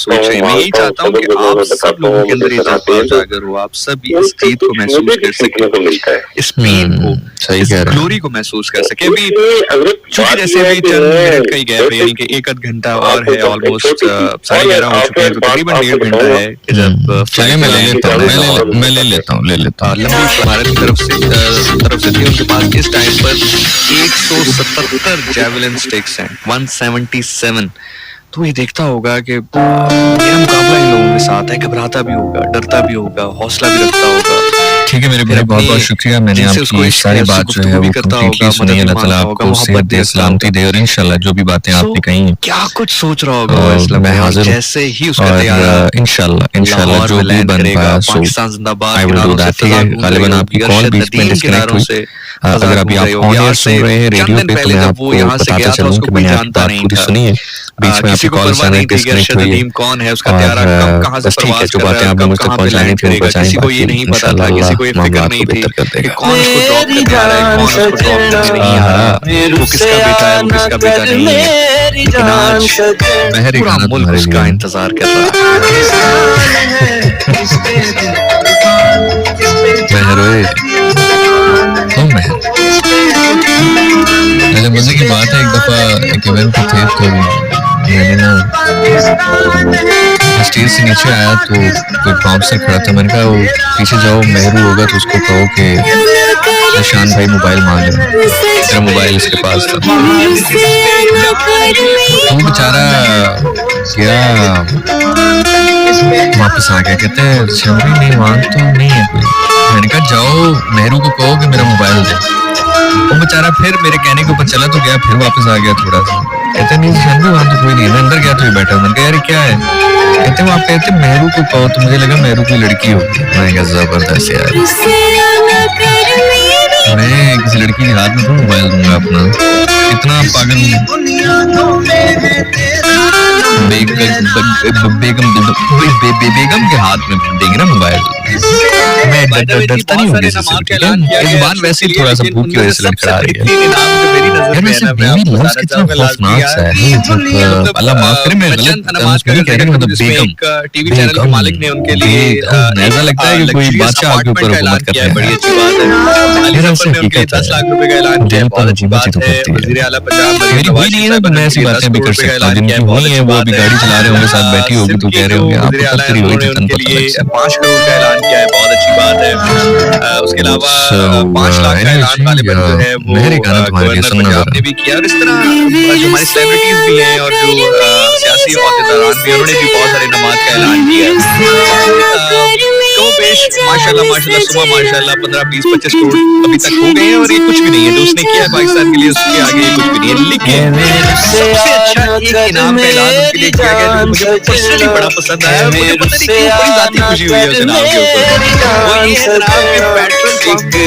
मैं यही चाहता हूँ कि आप सब लोगों के अंदर इजाफा उजागर हो, आप सब इस चीज को महसूस कर सकें, इस पेन को, इस ग्लोरी को महसूस कर सके। अभी चूंकि जैसे अभी चंद मिनट का ही गैप है, यानी कि 1 घंटा और है, ऑलमोस्ट 11:30 हो चुके हैं, तो तकरीबन 1.5 घंटा है कि जब चलिए मैं ले लेता हूँ लंबी भारत की तरफ से थी उनके पास इस टाइम पर 177 जेवलिन स्टिक्स हैं, 177। तो ये देखता होगा कि मेरा मुकाबला इन लोगों के साथ है, घबराता भी होगा, डरता भी होगा, हौसला भी रखता होगा। ठीक है मेरे भाई, बहुत बहुत शुक्रिया। मैंने आपकी सारी बात जो है वो कंप्लीटली सुनी। अल्लाह ताला आपको सेहत दे, सलामती दे और इंशाल्लाह जो भी बातें आपने कही हैं क्या कुछ सोच रहा होगा मैं हाजिर हूं, जैसे ही उसका और इंशाल्लाह जो भी बन पाया सो आई विल डू दैट। ठीक है, गालिबन आपकी कॉल बीच में डिस्कनेक्ट हुई। अगर अभी आप ऑन एयर सुन रहे हैं रेडियो पे तो मैं आपको बताते चलूं कि मैंने आपकी बात पूरी सुनी है। बीच में आपकी कॉल अचानक डिस्कनेक्ट हुई है कौन है, उसका त्यारा कब कहां से ठीक है, जो बातें आपने मुझ तक पहुंचानी थी वो पहुंचाएं। किसी को ये नहीं पता था, किसी को ये फिक्र नहीं थी कि कौन उसको ड्रॉप करने आ रहा है, कौन उसको ड्रॉप करने नहीं आ रहा, वो किसका बेटा है, वो किसका बेटा नहीं है। लेकिन आज पूरा मुल्क उसका इंतजार कर रहा है। पहले मजे की बात है, एक दफा एक इवेंट पे थे तो मैंने ना स्टेज से नीचे आया तो कोई बाउंसर खड़ा था, मैंने कहा वो पीछे जाओ, मेहरू होगा तो उसको कहो कि निशान भाई मोबाइल मांग रहे हैं। मेरा मोबाइल इसके पास था, तो बेचारा क्या वापस आ गया, कहते हैं भाई नहीं मांग तो नहीं है कोई। मैंने कहा जाओ मेहरू को कहो कि मेरा मोबाइल दे। वो बेचारा फिर मेरे कहने के ऊपर चला तो गया, फिर वापस आ गया थोड़ा सा, कहते नहीं भी वहां तो कोई नहीं, मैं अंदर गया तो बैठा। मैंने कहा यार क्या है, कहते वो आप कहते मेहरू को कहो, तो मुझे लगा मेहरू कोई लड़की होगी। मैंने कहा जबरदस्त यार, मैं किसी लड़की के हाथ में तो मोबाइल दूंगा अपना, इतना पागल बेगम के हाथ में देंगे ना मोबाइल, मैं डरता नहीं हूँ किसी से, ठीक है? ये जुबान वैसे ही थोड़ा सा भूख की वजह से लड़खड़ा रही है। यार वैसे बेबी लफ्ज़ कितना खौफनाक सा है, मतलब अल्लाह माफ करे मैं गलत नहीं कह रहा, मतलब बेगम टीवी चैनल के मालिक ने उनके लिए ऐसा लगता है कि कोई बादशाह आपके ऊपर हुकूमत कर रहा है। बड़ी अच्छी बात है। मेरा से हकीकत 10 लाख रुपए का ऐलान किया, बहुत अच्छी बात है। वज़ीर आला पंजाब मेरी हुई नहीं है ना, तो मैं ऐसी बातें भी कर सकता हूँ। जिनकी हुई है वो अभी गाड़ी चला रहे होंगे, साथ बैठी होगी तो कह रहे होंगे आपको कब तेरी हुई थी, तन पता लग सकता। 5 करोड़ का ऐलान किया है, बहुत अच्छी बात है। उसके अलावा 5 लाख का ऐलान गालिबन जो है वो गवर्नर पंजाब ने भी किया। और इस तरह जो हमारी सेलिब्रिटीज भी हैं और जो सियासी ओहदेदारान भी, उन्होंने भी बहुत सारे इनामात का ऐलान किया है। माशाल्लाह माशाल्लाह सुबह माशाल्लाह 15-20-25 करोड़ अभी तक हो गए हैं और ये कुछ भी नहीं है जो उसने किया है पाकिस्तान के लिए, उसके आगे ये कुछ भी नहीं है। लेकिन सबसे अच्छा एक इनाम का ऐलान उसके लिए किया गया जो मुझे पर्सनली बड़ा पसंद आया, और मुझे पता नहीं क्यों बड़ी ज़ाती खुशी हुई है उस इनाम के ऊपर। वो ये है जनाब कि पेट्रोल पंप जो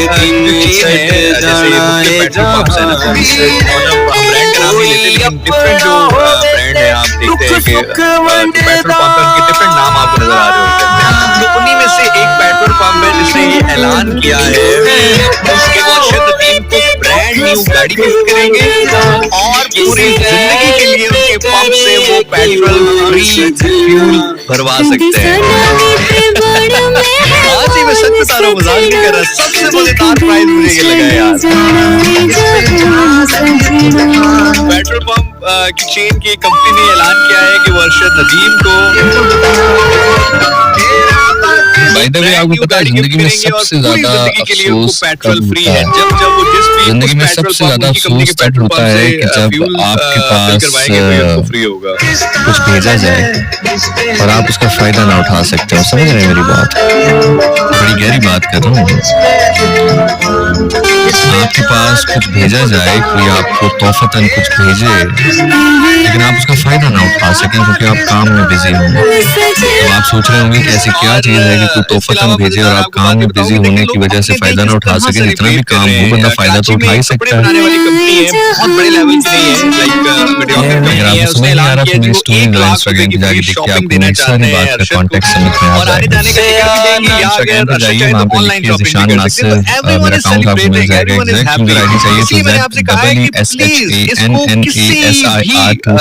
चेन है, जैसे ये मुख्य पेट्रोल पंप्स है ना, मतलब हम ब्रांड का नाम नहीं लेते लेकिन डिफरेंट जो ब्रांड है आप देखते हैं कि पेट्रोल पंप है उनके डिफरेंट नाम आपको नजर आ रहे होते हैं। तो उन्हीं में से एक पेट्रोल पंप है जिसने ये ऐलान किया है कि वो अरशद नदीम को ब्रांड न्यू गाड़ी गिफ्ट करेंगे और पूरी जिंदगी के लिए उनके पंप से वो पेट्रोल फ्री फ्यूल भरवा सकते हैं। आज ही मैं सच बता रहा हूँ, मजाक नहीं कर रहा, सबसे मजेदार प्राइस मुझे ये लगा यार। पेट्रोल पंप की चेन की कंपनी ने ऐलान किया है कि वो अरशद नदीम को बाय द वे आपको पता है जिंदगी में सबसे ज्यादा अफसोस पेट्रोल फ्री कब है होता है? जब वो जिस भी जिंदगी में सबसे ज्यादा अफसोस तब होता है कि जब आपके पास फ्री होगा। कुछ भेजा जाए और आप उसका फायदा ना उठा सकते हो। समझ रहे हैं मेरी बात? बड़ी गहरी बात कर रहा हूँ। आपके पास कुछ भेजा जाए, कोई आपको तोहफतन कुछ भेजे, लेकिन आप उसका फायदा ना उठा सकें क्योंकि आप काम में बिजी होंगे। तो आप सोच रहे होंगे कि ऐसी क्या चीज है कि कोई तोहफतन भेजे और आप काम में बिजी होने की वजह से फायदा ना उठा सके। जितना भी काम हो बंदा फायदा तो उठा ही सकता है। बनाने वाली कंपनी है, बहुत बड़े लेवल की नहीं है, लाइक मीडियोकर कंपनी है। उसने ऐलान किया कि वो 1 लाख रुपए की फ्री शॉपिंग देना चाहते हैं अरशद को, और आने जाने का टिकट भी देंगे या अगर अरशद चाहे तो ऑनलाइन शॉपिंग भी कर सकते हैं। तो everyone is celebrating, everyone is happy. इसलिए मैंने आपसे कहा है कि प्लीज इसको किसी भी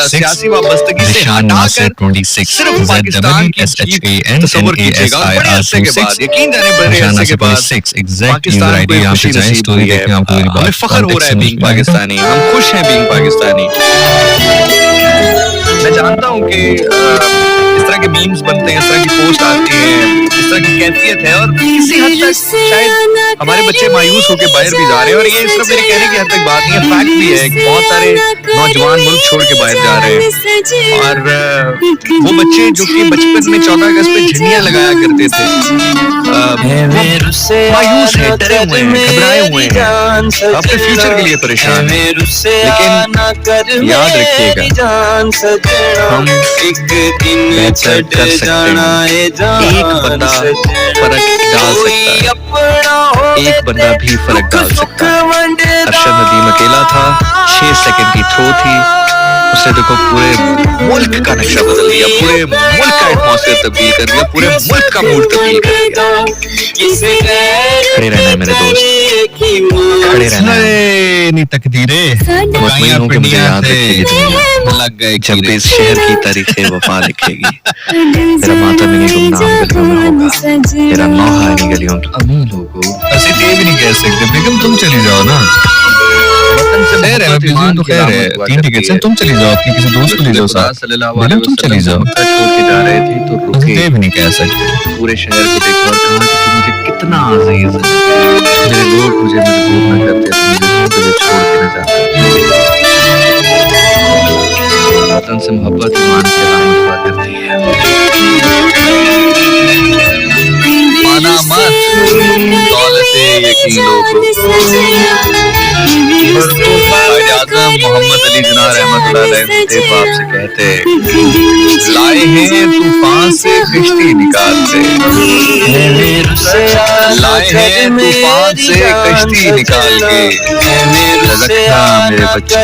सियासी वाबस्तगी से हटाकर सिर्फ पाकिस्तान की जीत तस्वर कीजिएगा। बड़े अरसे के बाद, यकीन जाने बड़े अरसे के बाद पाकिस्तान को एक खुशी नसीब हुई है। हमें फख्र हो रहा है बीइंग पाकिस्तानी, हम खुश हैं बीइंग पाकिस्तानी। मैं जानता हूँ कि इस तरह के मीम्स बनते हैं, इस तरह की पोस्ट आती है, इस तरह की कैफियत है और किसी हद तक शायद हमारे बच्चे मायूस होकर बाहर भी जा रहे हैं। और ये सिर्फ मेरे कहने की हद तक बात नहीं है, फैक्ट भी है कि बहुत सारे नौजवान मुल्क छोड़ के बाहर जा रहे हैं। और वो बच्चे जो कि बचपन में 14 अगस्त पे झंडियां लगाया करते थे, मायूस है, डरे हुए हैं, घबराए हुए हैं, अपने फ्यूचर के लिए परेशान हैं। लेकिन याद रखिएगा, हम एक दिन बेहतर कर सकते हैं। एक बंदा फर्क डाल सकता है, एक बंदा भी फर्क डाल सकता है। अरशद नदीम अकेला था, 6 सेकंड की थ्रो थी, उसने देखो पूरे मुल्क का नक्शा बदल दिया, पूरे मुल्क का एटमॉस्फेयर तब्दील कर दिया, पूरे मुल्क का मूड तब्दील कर दिया। खड़े रहना है मेरे दोस्त, खड़े रहना है। नहीं तकदीरे मुतमईन हूं कि मुझे याद रखेगी दुनिया, लग गए जब इस शहर की तारीखें वफा लिखेगी। तेरा मातम इन्हीं गुमनाम गलियों में होगा, तेरा नौहा इन्हीं गलियों में। अमीन लोगों ऐसे ये भी नहीं कह सकते बेगम तुम चली जाओ ना, खैर है, तो खैर है, 3 टिकट से तुम चली जाओ, अपने किसी दोस्त को ले जाओ साथ, बेगम तुम चली जाओ। छोड़ के जा रहे थे तो रुके, ये भी नहीं कह सकते। पूरे शहर को देखा और कहा कि तू मुझे कितना अजीज है, मेरे लोग मुझे मजबूर न करते, तुझे छोड़ के न जाते। वतन से मोहब्बत ईमान की अलामत हुआ करती है। माना मत दौलते यकीन लोगों। आज़म मोहम्मद अली जिन्ना रहमतुल्लाह अलैह थे, तो आपसे कहते लाए हैं तूफान से कश्ती निकालते, लाए हैं तूफान से कश्ती निकाल के, रखना मेरे बच्चे।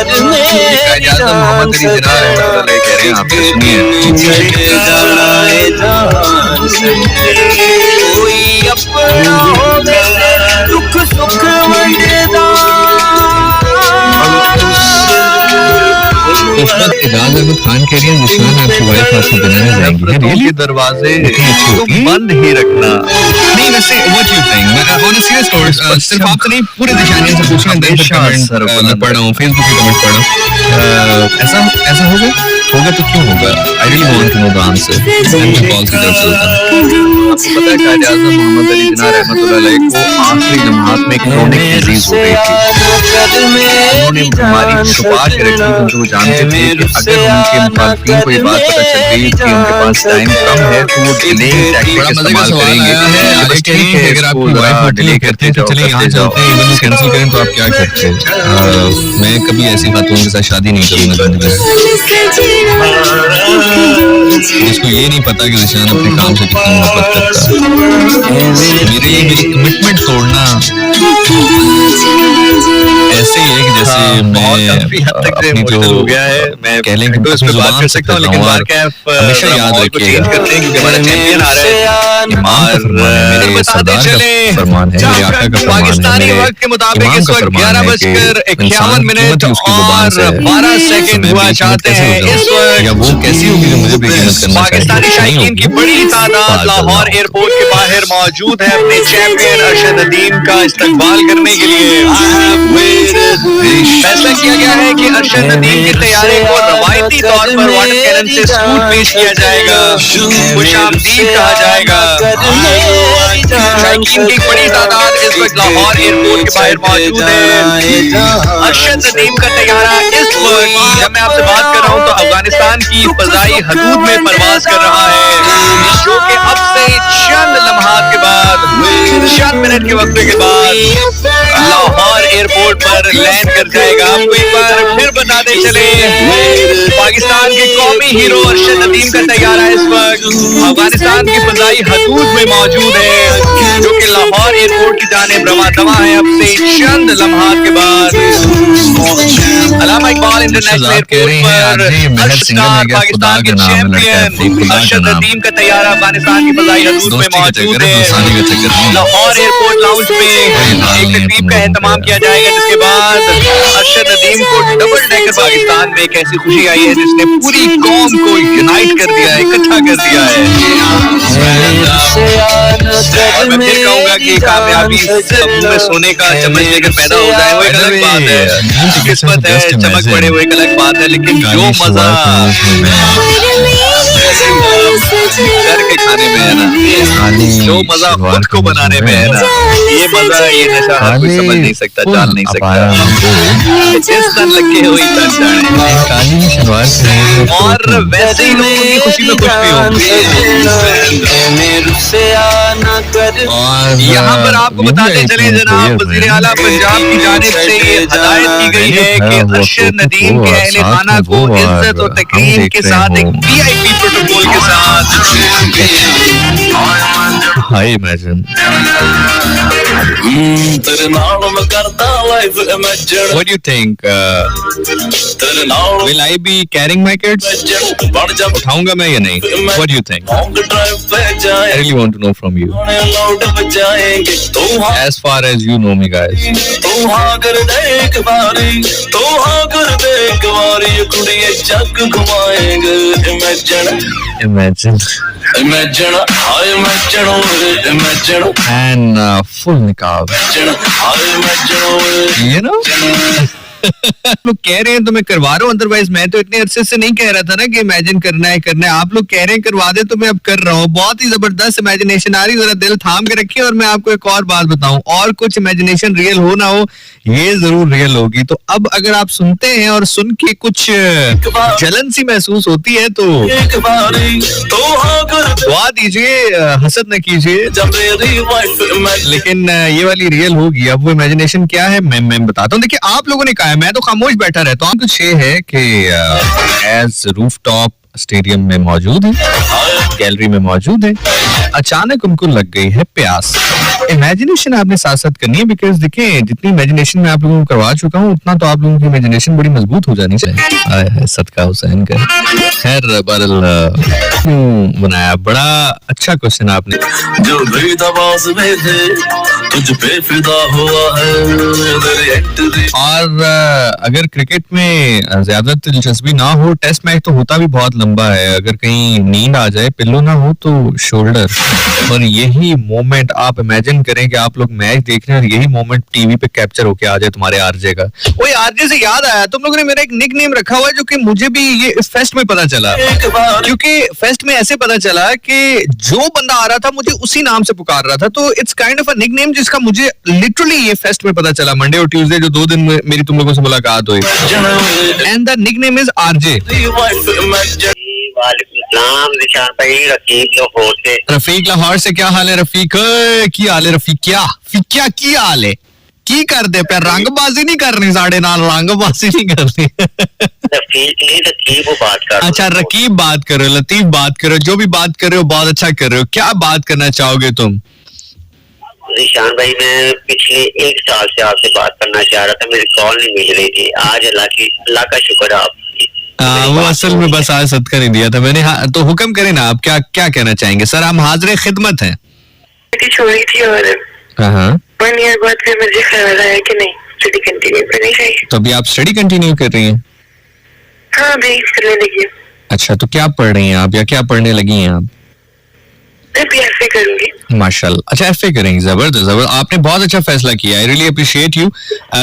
कायद-ए-आज़म मोहम्मद अली जिन्ना रहमतुल्लाह कह रहे हैं, आप ये सुनिए। दुख सुख उस वक्त एजाज अहमद खान कह रही हैं जिशान आपकी वाइफ आपको बनाने जाएंगी के दरवाजे बंद ही रखना। नहीं वैसे what you think on a serious note, सिर्फ आपसे नहीं पूरे निशानियों से पूछना है। कमेंट पढ़ रहा हूँ, फेसबुक पे कमेंट पढ़ रहा हूँ, ऐसा होगा तो क्यों होगा? I really want to know the answer. मैं कॉल की तरफ चलता हूँ। आपको पता है कायद-ए-आज़म मोहम्मद अली जिन्ना रहमतुल्लाह अलैह को आखिरी लम्हात में क्रोनिक डिजीज हो गई थी। उन्होंने बीमारी छुपा के रखी क्योंकि वो जानते थे कि अगर उनके मुखालिफिन को ये बात पता चल गई कि उनके पास टाइम कम है तो वो डिलेइंग टैक्टिक इस्तेमाल करेंगे। अगर आपकी वाइफ डिले करते हैं तो चलिए यहाँ चलते हैं, इवन कैंसिल करें तो आप क्या करते हैं? मैं कभी ऐसी खातून के साथ शादी नहीं करूँगा जिंदगी में। जिसको ये नहीं पता कि जिशान अपने काम से कितनी मोहब्बत करता है। मेरी कमिटमेंट तोड़ना ऐसे ही है कि जैसे मैं अपनी जो हो गया है, मैं कह लें कि तो इस पे बात कर सकता हूँ, लेकिन हमेशा याद रखिएगा करते हैं क्योंकि हमारा चैंपियन आ रहा है। मेरे सरदार का फरमान है, मेरे आका का फरमान है, पाकिस्तानी वक्त के मुताबिक इस वक्त 11:51 और 12 सेकंड हुआ चाहते हैं। इस या वो कैसी होगी जो मुझे बेइज्जत करना पाकिस्तानी शायकीन की बड़ी तादाद लाहौर एयरपोर्ट के बाहर मौजूद है अपने चैंपियन अरशद नदीम का इस्तकबाल करने के लिए। फैसला किया गया है कि अरशद नदीम के तैयारे को रवायती तौर पर वाटर कैनन से सलूट पेश किया जाएगा, खुशामदीद कहा जाएगा। शायकीन की बड़ी तादाद इस वक्त लाहौर एयरपोर्ट के बाहर मौजूद है। अरशद नदीम का तैयारा इस वक्त जब मैं आपसे बात कर रहा हूँ तो अफगानिस्तान की फजाई हदूद में परवाज कर रहा है, जो कि अब से चंद लम्हात के बाद, चंद मिनट के वक्त के बाद लाहौर एयरपोर्ट पर लैंड कर जाएगा। आपको एक बार फिर बताते चले, पाकिस्तान के कौमी हीरो अरशद नदीम का तैयारा इस वक्त अफगानिस्तान की फजाई हदूद में मौजूद है, जो कि लाहौर एयरपोर्ट की जानिब रवा दवा है अब से चंद लम्हात के बाद। अल्लामा इकबाल इंटरनेशनल एयरपोर्ट पर पाकिस्तान के चैंपियन अरशद नदीम का तैयारा अफगानिस्तान की फजाई हदूद में मौजूद है। लाहौर एयरपोर्ट लाउंज में एक तकरीब का एहतमाम किया जाएगा, जिसके बाद अरशद नदीम को डबल डेकर पाकिस्तान में एक ऐसी खुशी आई है जिसने पूरी कौम को यूनाइट कर दिया है, इकट्ठा कर दिया है। और मैं फिर कहूंगा कि कामयाबी सब में सोने का चम्मच लेकर पैदा हो जाए वो एक अलग बात है, किस्मत है, चमक पड़े वो एक अलग बात है, लेकिन जो मजा घर के खाने में है ना, जो मजा खुद को बनाने में है ना, ये मजा ये नशा हर कोई समझ नहीं सकता, जान नहीं सकता। जिस तन लगे हुई तन जाने। और वैसे ही लोगों की खुशी में खुश भी होंगे। यहाँ पर आपको बताते चले जनाब वज़ीर आला पंजाब की जानिब से ये हदायत की गई है कि अरशद नदीम के अहले खाना को इज्जत और तकरीम के साथ एक VIP प्रोटोकॉल के साथ I imagine. What do you think? Will I be carrying my kids? उठाऊंगा मैं या नहीं? What do you think? I really want to know from you. As far as you know me, guys. Imagine. And full niqab. You know? लोग कह रहे हैं तो मैं करवा रहा हूँ, अदरवाइज मैं तो इतने अरसे से नहीं कह रहा था ना कि इमेजिन करना है। आप लोग कह रहे हैं करवा दे तो मैं अब कर रहा हूँ। बहुत ही जबरदस्त इमेजिनेशन आ रही है, जरा दिल थाम के रखिए। और मैं आपको एक और बात बताऊं, और कुछ इमेजिनेशन रियल हो ना हो, ये जरूर रियल होगी। तो अब अगर आप सुनते हैं और सुन के कुछ जलन सी महसूस होती है तो दुआ दीजिए, हसद न कीजिए, लेकिन ये वाली रियल होगी। अब वो इमेजिनेशन क्या है मैं बताता हूँ। देखिए, आप लोगों ने कहा है, मैं तो खामोश बैठा रहता हूँ। कुछ ये है कि एज रूफटॉप स्टेडियम में मौजूद है, गैलरी में मौजूद है। अचानक उनको लग गई है प्यास। इमेजिनेशन आपने साथ साथ करनी है, बिकॉज देखिए जितनी इमेजिनेशन मैं आप लोगों को करवा चुका हूँ उतना तो आप लोगों की इमेजिनेशन बड़ी मजबूत हो जानी चाहिए। सदका हुसैन का खैर बरल बनाया, बड़ा अच्छा क्वेश्चन आपने। जो भी दबाव में थे तुझ पे फिदा हुआ है मेरी एंट्री। और अगर क्रिकेट में ज्यादा दिलचस्पी ना हो, टेस्ट मैच तो होता भी बहुत लंबा है, अगर कहीं नींद आ जाए, पिल्लो ना हो तो शोल्डर। और यही मोमेंट आप इमेजिन करें कि आप लोग मैच देख रहे हैं और यही मोमेंट टीवी पे कैप्चर होके आ जाए तुम्हारे आरजे का। ओए आरजे से याद आया, तुम लोगों ने मेरा एक निक नेम रखा हुआ है जो कि मुझे भी ये इस फेस्ट में पता चला, क्योंकि फेस्ट में ऐसे पता चला कि जो बंदा आ रहा था मुझे उसी नाम से पुकार रहा था, तो it's kind of a nickname जिसका मुझे लिटरली ये फेस्ट में पता चला, मंडे और ट्यूसडे जो 2 दिन में मेरी तुम लोगों से मुलाकात हुई। And the nickname is RJ. Nishan भाई रफीक लाहौर से। रफीक लाहौर से, क्या हाल है रफीक? की हाल है रफीक? क्या की हाल है? की कर दे पे रंगबाजी नहीं करनी, साढ़े नाल रंगबाजी नहीं करनी। रफीक नहीं रकीब बात कर। अच्छा रकीब बात करो, लतीफ बात करो, जो भी बात कर रहे हो बहुत अच्छा कर रहे हो। क्या बात करना चाहोगे तुम? निशान भाई मैं पिछले 1 साल से आपसे बात करना चाह रहा था, मेरी कॉल नहीं मिल रही थी। आज अल्लाह का शुक्र है आपकी। वो असल में बस आज सदका नहीं दिया था मैंने। हाँ तो हुक्म करें ना, आप क्या क्या कहना चाहेंगे? सर हम हाजिर खिदमत हैं। छोड़ी थी और हाँ 1 ईयर बाद फिर मुझे ख्याल आया कि नहीं स्टडी कंटिन्यू करनी चाहिए। तो अभी आप स्टडी कंटिन्यू कर रही हैं? हाँ अभी करने लगी। अच्छा तो क्या पढ़ रही हैं आप, या क्या पढ़ने लगी हैं आप? मैं भी एफए करूंगी। माशाल्लाह, अच्छा एफए करेंगे, जबरदस्त जबरदस्त। आपने बहुत अच्छा फैसला किया, आई रियली अप्रिशिएट यू।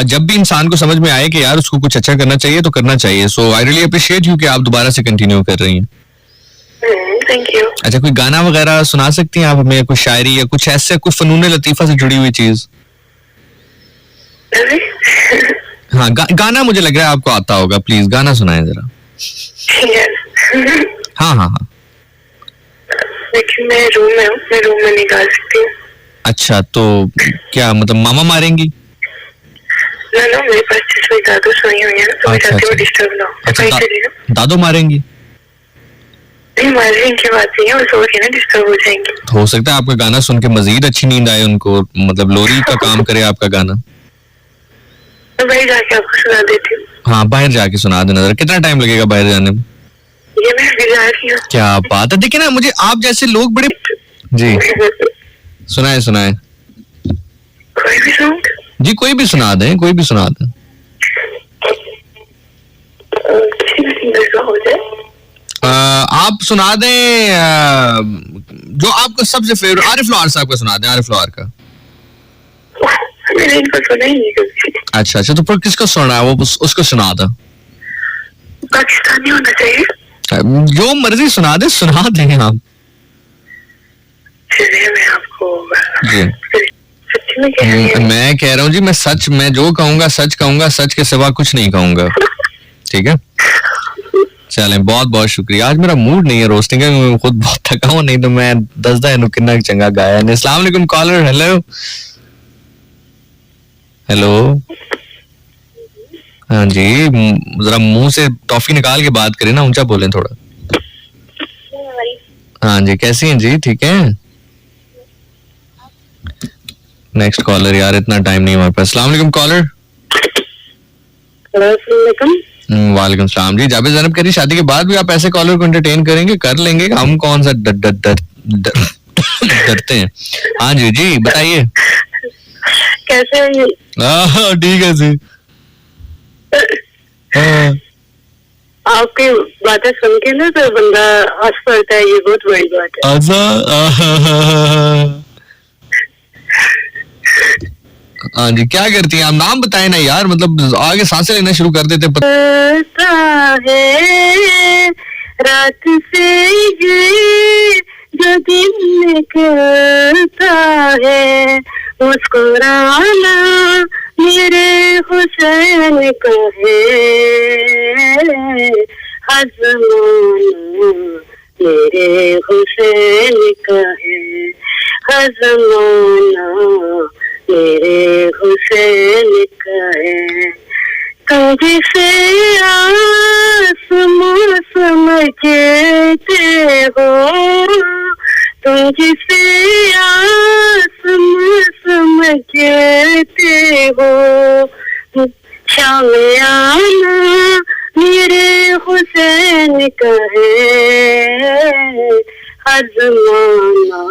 जब भी इंसान को समझ में आए कि यार उसको कुछ अच्छा करना चाहिए तो करना चाहिए, सो आई रियली अप्रिशिएट यू कि आप दोबारा से कंटिन्यू कर रही हैं। Thank you. अच्छा कोई गाना वगैरह सुना सकती हैं आप हमें, कुछ शायरी या कुछ ऐसे कुछ फनून लतीफा से जुड़ी हुई चीज? हाँ गाना मुझे लग रहा है आपको आता होगा, प्लीज गाना सुनाएं जरा। हाँ हाँ हाँ लेकिन मैं रूम में हूँ, मैं रूम में नहीं गा सकती हूँ। अच्छा तो क्या मतलब मामा मारेंगी? ना मेरे पास जिसमें दादू सोई हुई है ना, तो मैं चाहती हूँ डिस्टर्ब ना हो। अच्छा दादो मारेंगी? नहीं मारने की बात नहीं है, वो सो के ना डिस्टर्ब हो जाएंगे। हो सकता है आपका गाना सुन के मजीद अच्छी नींद आए उनको, मतलब लोरी का काम करे आपका गाना। मैं बाहर जाके आपको सुना देती हूँ। हाँ बाहर जाके सुना देना जरा। कितना टाइम लगेगा बाहर जाने में? ये मैं अभी जा रही हूँ। क्या बात है, देखिए ना मुझे आप जैसे लोग बड़े। जी सुनाए सुनाए। कोई भी सॉन्ग? जी कोई भी सुना दें, कोई भी सुना दें। किसी भी सिंगर का हो जाए। आप सुना दें जो आपका सबसे फेवरेट, आरिफ लौहार साहब का सुना दें, आरिफ लौहार का। मैंने इनको सुना ही नहीं कभी। अच्छा तो फिर किसको सुना है, वो उसको सुना दो। पाकिस्तानी होना चाहिए। जो मर्जी सुना दे, सुना दें आप। मैं आपको जी सच्ची में कह रही हूँ। मैं कह रहा हूँ जी, मैं जो कहूँगा सच के सिवा कुछ नहीं कहूँगा, ठीक है? चलें बहुत बहुत शुक्रिया। आज मेरा मूड नहीं है रोस्टिंग का, मैं खुद बहुत थका हूँ, नहीं तो मैं दसदा इन्हों कितना चंगा गाया है। अस्सलाम वालेकुम कॉलर। हेलो हेलो हाँ जी, जरा मुंह से टॉफी निकाल के बात करें ना, ऊंचा बोलें थोड़ा। हाँ जी कैसी हैं जी? ठीक है। नेक्स्ट कॉलर, यार इतना टाइम नहीं हमारे पास। अस्सलाम वालेकुम कॉलर। वालेकुम सलाम जी। जावेद ज़ैनब कह रही शादी के बाद भी आप ऐसे कॉलर को एंटरटेन करेंगे? कर लेंगे, हम कौन सा डरते हैं। हाँ जी जी बताइए कैसे हैं ये? ठीक है जी। आपकी बातें सुन के ना तो बंदा हंस पड़ता है, ये बहुत बड़ी बात है। हाँ जी क्या करती हैं आप? नाम बताएं ना यार, मतलब आगे सांसें लेना शुरू कर देते। पता है रात से ये जो दिन निकलता है, मुस्कुराना मेरे हुसैन को है, हज़माना मेरे हुसैन का है, हज़माना मेरे हुसैन का है। तुझसे आज समझते हो, तुम जिसे समझते हो, शाम आना मेरे हुसैन का है, हर ज़माना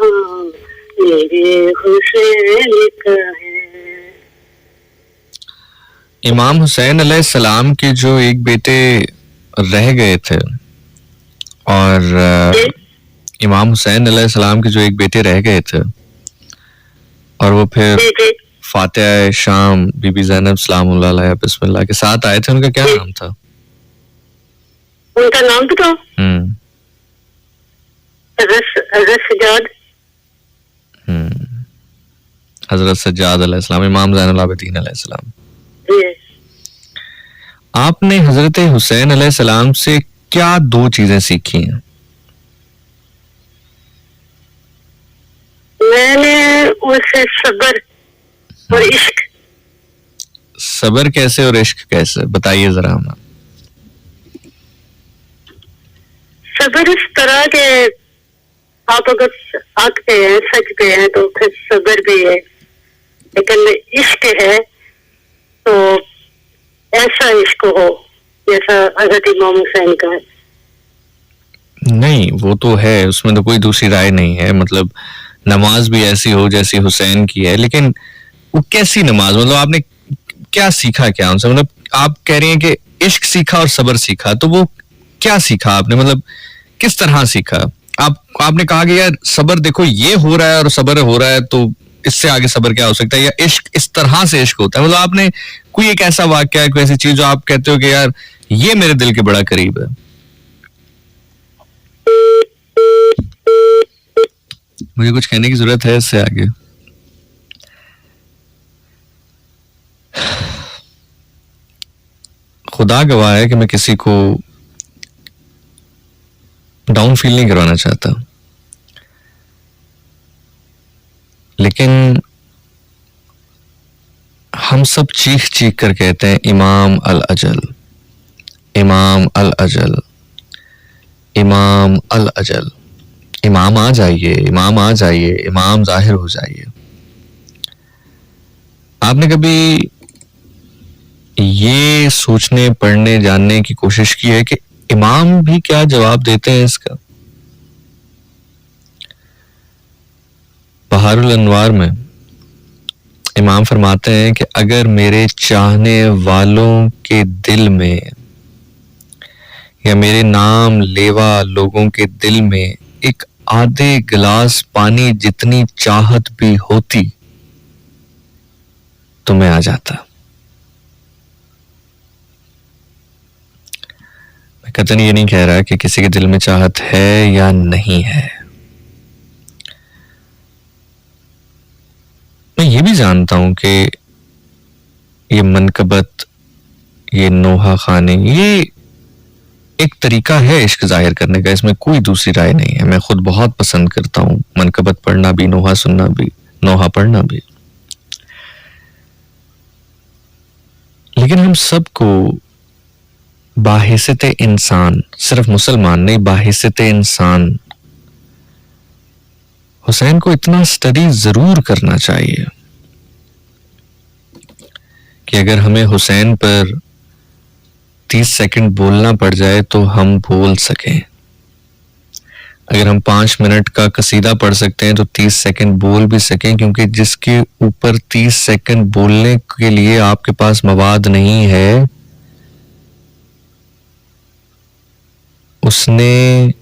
मेरे हुसैन का है। इमाम हुसैन अलैहिस्सलाम के जो एक बेटे रह गए थे, और इमाम हुसैन अलैहिस्सलाम के जो एक बेटे रह गए थे, और वो फिर फातिहा शाम बीबी ज़ैनब सलामुल्लाह अलैहा बिस्मिल्लाह के साथ आए थे, उनका क्या नाम था? उनका नाम बताओ। हज़रत सज्जाद। हज़रत सज्जाद अलैहिस्सलाम, इमाम ज़ैनुल आबिदीन अलैहिस्सलाम। आपने हज़रत हुसैन अलैहिस्सलाम से क्या दो चीजें सीखी हैं? मैंने उनसे सब्र और इश्क। सब्र कैसे और इश्क कैसे, बताइए जरा हमें। सब्र इस तरह के, आप अगर हक पे हैं, सच पे हैं, तो फिर सब्र भी है, लेकिन इश्क है तो ऐसा इश्क हो जैसा हज़रत इमाम हुसैन का है। नहीं, वो तो है, उसमें तो कोई दूसरी राय नहीं है। मतलब नमाज भी ऐसी हो जैसी हुसैन की है, लेकिन वो कैसी नमाज, मतलब आपने क्या सीखा क्या उनसे? मतलब आप कह रही हैं कि इश्क सीखा और सब्र सीखा, तो वो क्या सीखा आपने, मतलब किस तरह सीखा? आपने कहा कि यार सब्र देखो ये हो रहा है और सब्र हो रहा है, तो इससे आगे सब्र क्या हो सकता है, या इश्क इस तरह से इश्क होता है? मतलब आपने कोई एक ऐसा वाक्य, कोई ऐसी चीज जो आप कहते हो कि यार ये मेरे दिल के बड़ा करीब है? मुझे कुछ कहने की जरूरत है इससे आगे? खुदा गवाह है कि मैं किसी को डाउन फील नहीं करवाना चाहता, लेकिन हम सब चीख चीख कर कहते हैं इमाम अल अजल, इमाम अल अजल, इमाम अल अजल। इमाम आ जाइए, इमाम आ जाइए, इमाम जाहिर हो जाइए। आपने कभी ये सोचने, पढ़ने, जानने की कोशिश की है कि इमाम भी क्या जवाब देते हैं इसका? बहारुल अनवार में इमाम फरमाते हैं कि अगर मेरे चाहने वालों के दिल में या मेरे नाम लेवा लोगों के दिल में एक आधे गिलास पानी जितनी चाहत भी होती तो मैं आ जाता। मैं कतई ये नहीं कह रहा कि किसी के दिल में चाहत है या नहीं है। मैं ये भी जानता हूं कि ये मनकबत, ये नोहा खाने, ये एक तरीका है इश्क जाहिर करने का, इसमें कोई दूसरी राय नहीं है। मैं खुद बहुत पसंद करता हूं मनकबत पढ़ना भी, नोहा सुनना भी, नोहा पढ़ना भी। लेकिन हम सबको बाहिसत इंसान, सिर्फ मुसलमान नहीं, बाहिसत इंसान हुसैन को इतना स्टडी जरूर करना चाहिए कि अगर हमें हुसैन पर 30 सेकंड बोलना पड़ जाए तो हम बोल सकें। अगर हम 5 मिनट का कसीदा पढ़ सकते हैं तो 30 सेकंड बोल भी सकें, क्योंकि जिसके ऊपर 30 सेकंड बोलने के लिए आपके पास मवाद नहीं है, उसने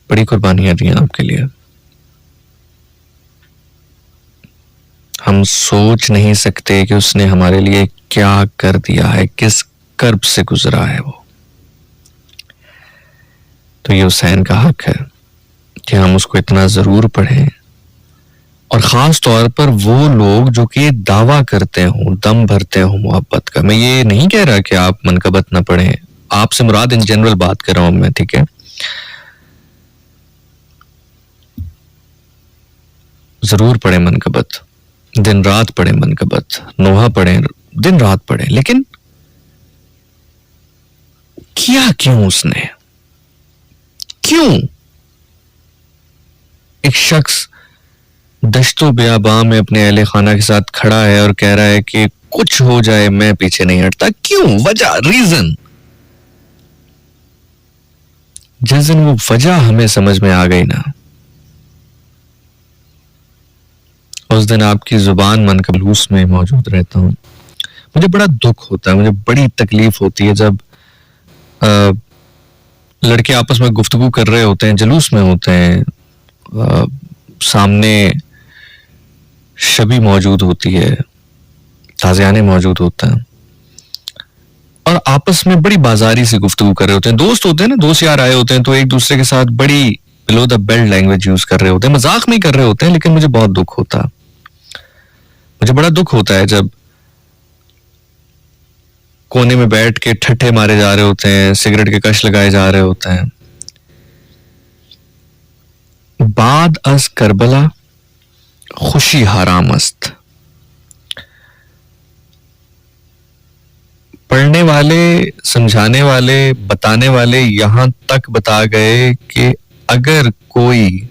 बड़ी कुर्बानियां दी आपके लिए। हम सोच नहीं सकते कि उसने हमारे लिए क्या कर दिया है, किस कर्ब से गुजरा है वो। तो ये हुसैन का हक है कि हम उसको इतना जरूर पढ़ें, और खास तौर पर वो लोग जो कि दावा करते हों, दम भरते हों मोहब्बत का। मैं ये नहीं कह रहा कि आप मनकबत ना पढ़ें, आपसे मुराद इन जनरल बात कर रहा हूं मैं, ठीक है? जरूर पढ़ें मनकबत, दिन रात पढ़ें मनकबत, नोहा पढ़ें दिन रात पढ़े, लेकिन किया क्यों उसने? क्यों एक शख्स दश्तो बियाबां में अपने अहले खाना के साथ खड़ा है और कह रहा है कि कुछ हो जाए मैं पीछे नहीं हटता? क्यों? वजह, रीजन। जिस दिन वो वजह हमें समझ में आ गई ना, उस दिन आपकी जुबान मन कबलूस में मौजूद रहता हूं। मुझे बड़ा दुख होता है, मुझे बड़ी तकलीफ होती है जब लड़के आपस में गुफ्तगू कर रहे होते हैं, जुलूस में होते हैं, सामने शबी मौजूद होती है, ताज़ियाने मौजूद होता है, और आपस में बड़ी बाजारी से गुफ्तगू कर रहे होते हैं। दोस्त होते हैं ना, दोस्त यार आए होते हैं, तो एक दूसरे के साथ बड़ी below the belt language use कर रहे होते हैं, मजाक में कर रहे होते हैं, लेकिन मुझे बहुत दुख होता है। मुझे बड़ा दुख होता है जब कोने में बैठ के ठट्ठे मारे जा रहे होते हैं, सिगरेट के कश लगाए जा रहे होते हैं। बाद अस करबला खुशी हराम अस्त। पढ़ने वाले, समझाने वाले, बताने वाले यहां तक बता गए कि अगर कोई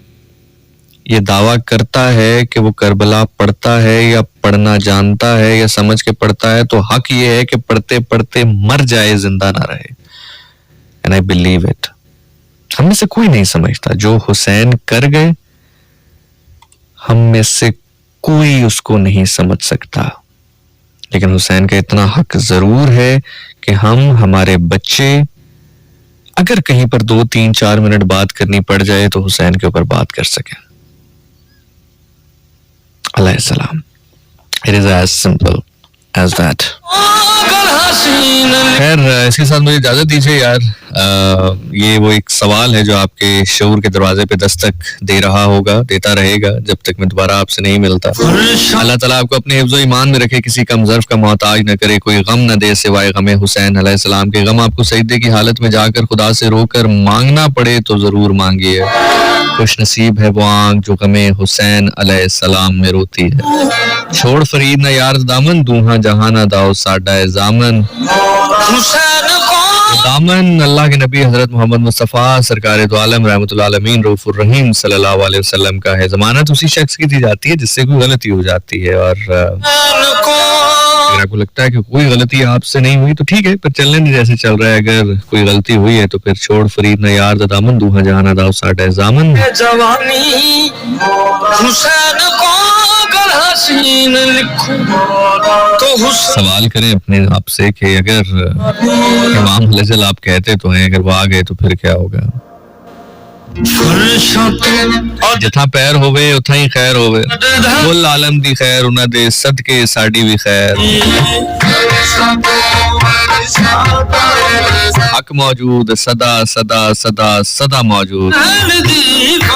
ये दावा करता है कि वो करबला पढ़ता है या पढ़ना जानता है या समझ के पढ़ता है, तो हक ये है कि पढ़ते पढ़ते मर जाए, जिंदा ना रहे। And I believe it. हम में से कोई नहीं समझता जो हुसैन कर गए, हम में से कोई उसको नहीं समझ सकता, लेकिन हुसैन का इतना हक जरूर है कि हम, हमारे बच्चे, अगर कहीं पर 2, 3, 4 मिनट बात करनी पड़ जाए तो हुसैन के ऊपर बात कर सकें। अलैहिस्सलाम। It is as simple as that. खैर, इसके साथ मुझे इजाजत दीजिए यार। ये वो एक सवाल है जो आपके शऊर के दरवाजे पे दस्तक दे रहा होगा, देता रहेगा जब तक मैं दोबारा आपसे नहीं मिलता। अल्लाह ताला आपको अपने हिफ्ज़ो ईमान में रखे, किसी कम ज़र्फ़ का मोहताज न करे, कोई गम न दे सिवाय गमे हुसैन अलैहिस्सलाम के। गम आपको सजदे की हालत में जाकर खुदा से रोकर मांगना पड़े तो जरूर मांगिए। खुश नसीब है वो आंख जो गमे हुसैन अलैहिस्सलाम में रोती है। छोड़ फरीद न यार दामन, दूहा जहाना दाओ साडा ए जामन। दामन अल्लाह के नबी हजरत मोहम्मद मुस्तफ़ा सरकार दो आलम रहमतुल्लाह अलमीन रऊफुर रहीम सल्लल्लाहु अलैहि वसल्लम का है। जमानत उसी शख्स की दी जाती है जिससे कोई गलती हो जाती है, और अगर आपको लगता है कि कोई गलती आपसे नहीं हुई तो ठीक है, पर चलने नहीं जैसे चल रहा है। अगर कोई गलती हुई है तो फिर छोड़ फरीद न यार दामन, दूहा जहाना दाओ साडा ए जामन। सवाल करें अपने आप से कि अगर इमाम अलैहिस्सलाम आप कहते तो हैं, अगर वो आ गए तो फिर क्या होगा? जिथा पैर होवे उथा ही खैर होवे, कुल आलम दी खैर उन्हां दे सदके साडी भी खैर। हक मौजूद, सदा सदा सदा सदा मौजूद।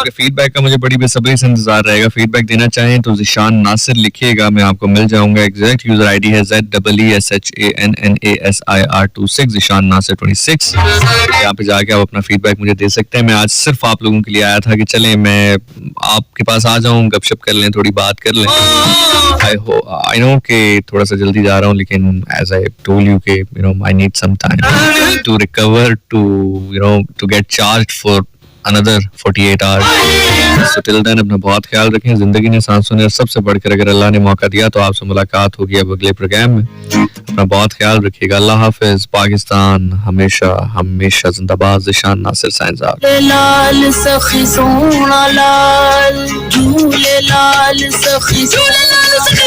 फीडबैक का मुझे बड़ी बेसब्री से इंतजार रहेगा। फीडबैक देना चाहें तो ज़िशान नासिर लिखिएगा, मैं आपको मिल जाऊंगा। एग्जैक्ट यूजर आईडी है ZEESHANNASIR26, ज़िशान नासिर 26। यहाँ पे जाके आप अपना फीडबैक मुझे दे सकते हैं। मैं आज सिर्फ आप लोगों के लिए आया था कि चलें मैं आपके पास आ जाऊं, गपशप कर लें, थोड़ी बात कर लें। आई नो कि थोड़ा सा जल्दी जा रहा हूँ, लेकिन एज आई टोल्ड यू कि I need some time to recover, to get charged for another 48 hours. So till then अपना बहुत ख्याल रखें। जिंदगी ने सांसों ने, सबसे बढ़कर अगर अल्लाह ने मौका दिया तो आपसे मुलाकात होगी अब अगले प्रोग्राम में। अपना बहुत ख्याल रखिएगा। अल्लाह हाफिज। पाकिस्तान हमेशा हमेशा जिंदाबाद। ज़िशान नासिर साइंसदार। लाल सखी सोना लाल, झूले लाल सखी सोना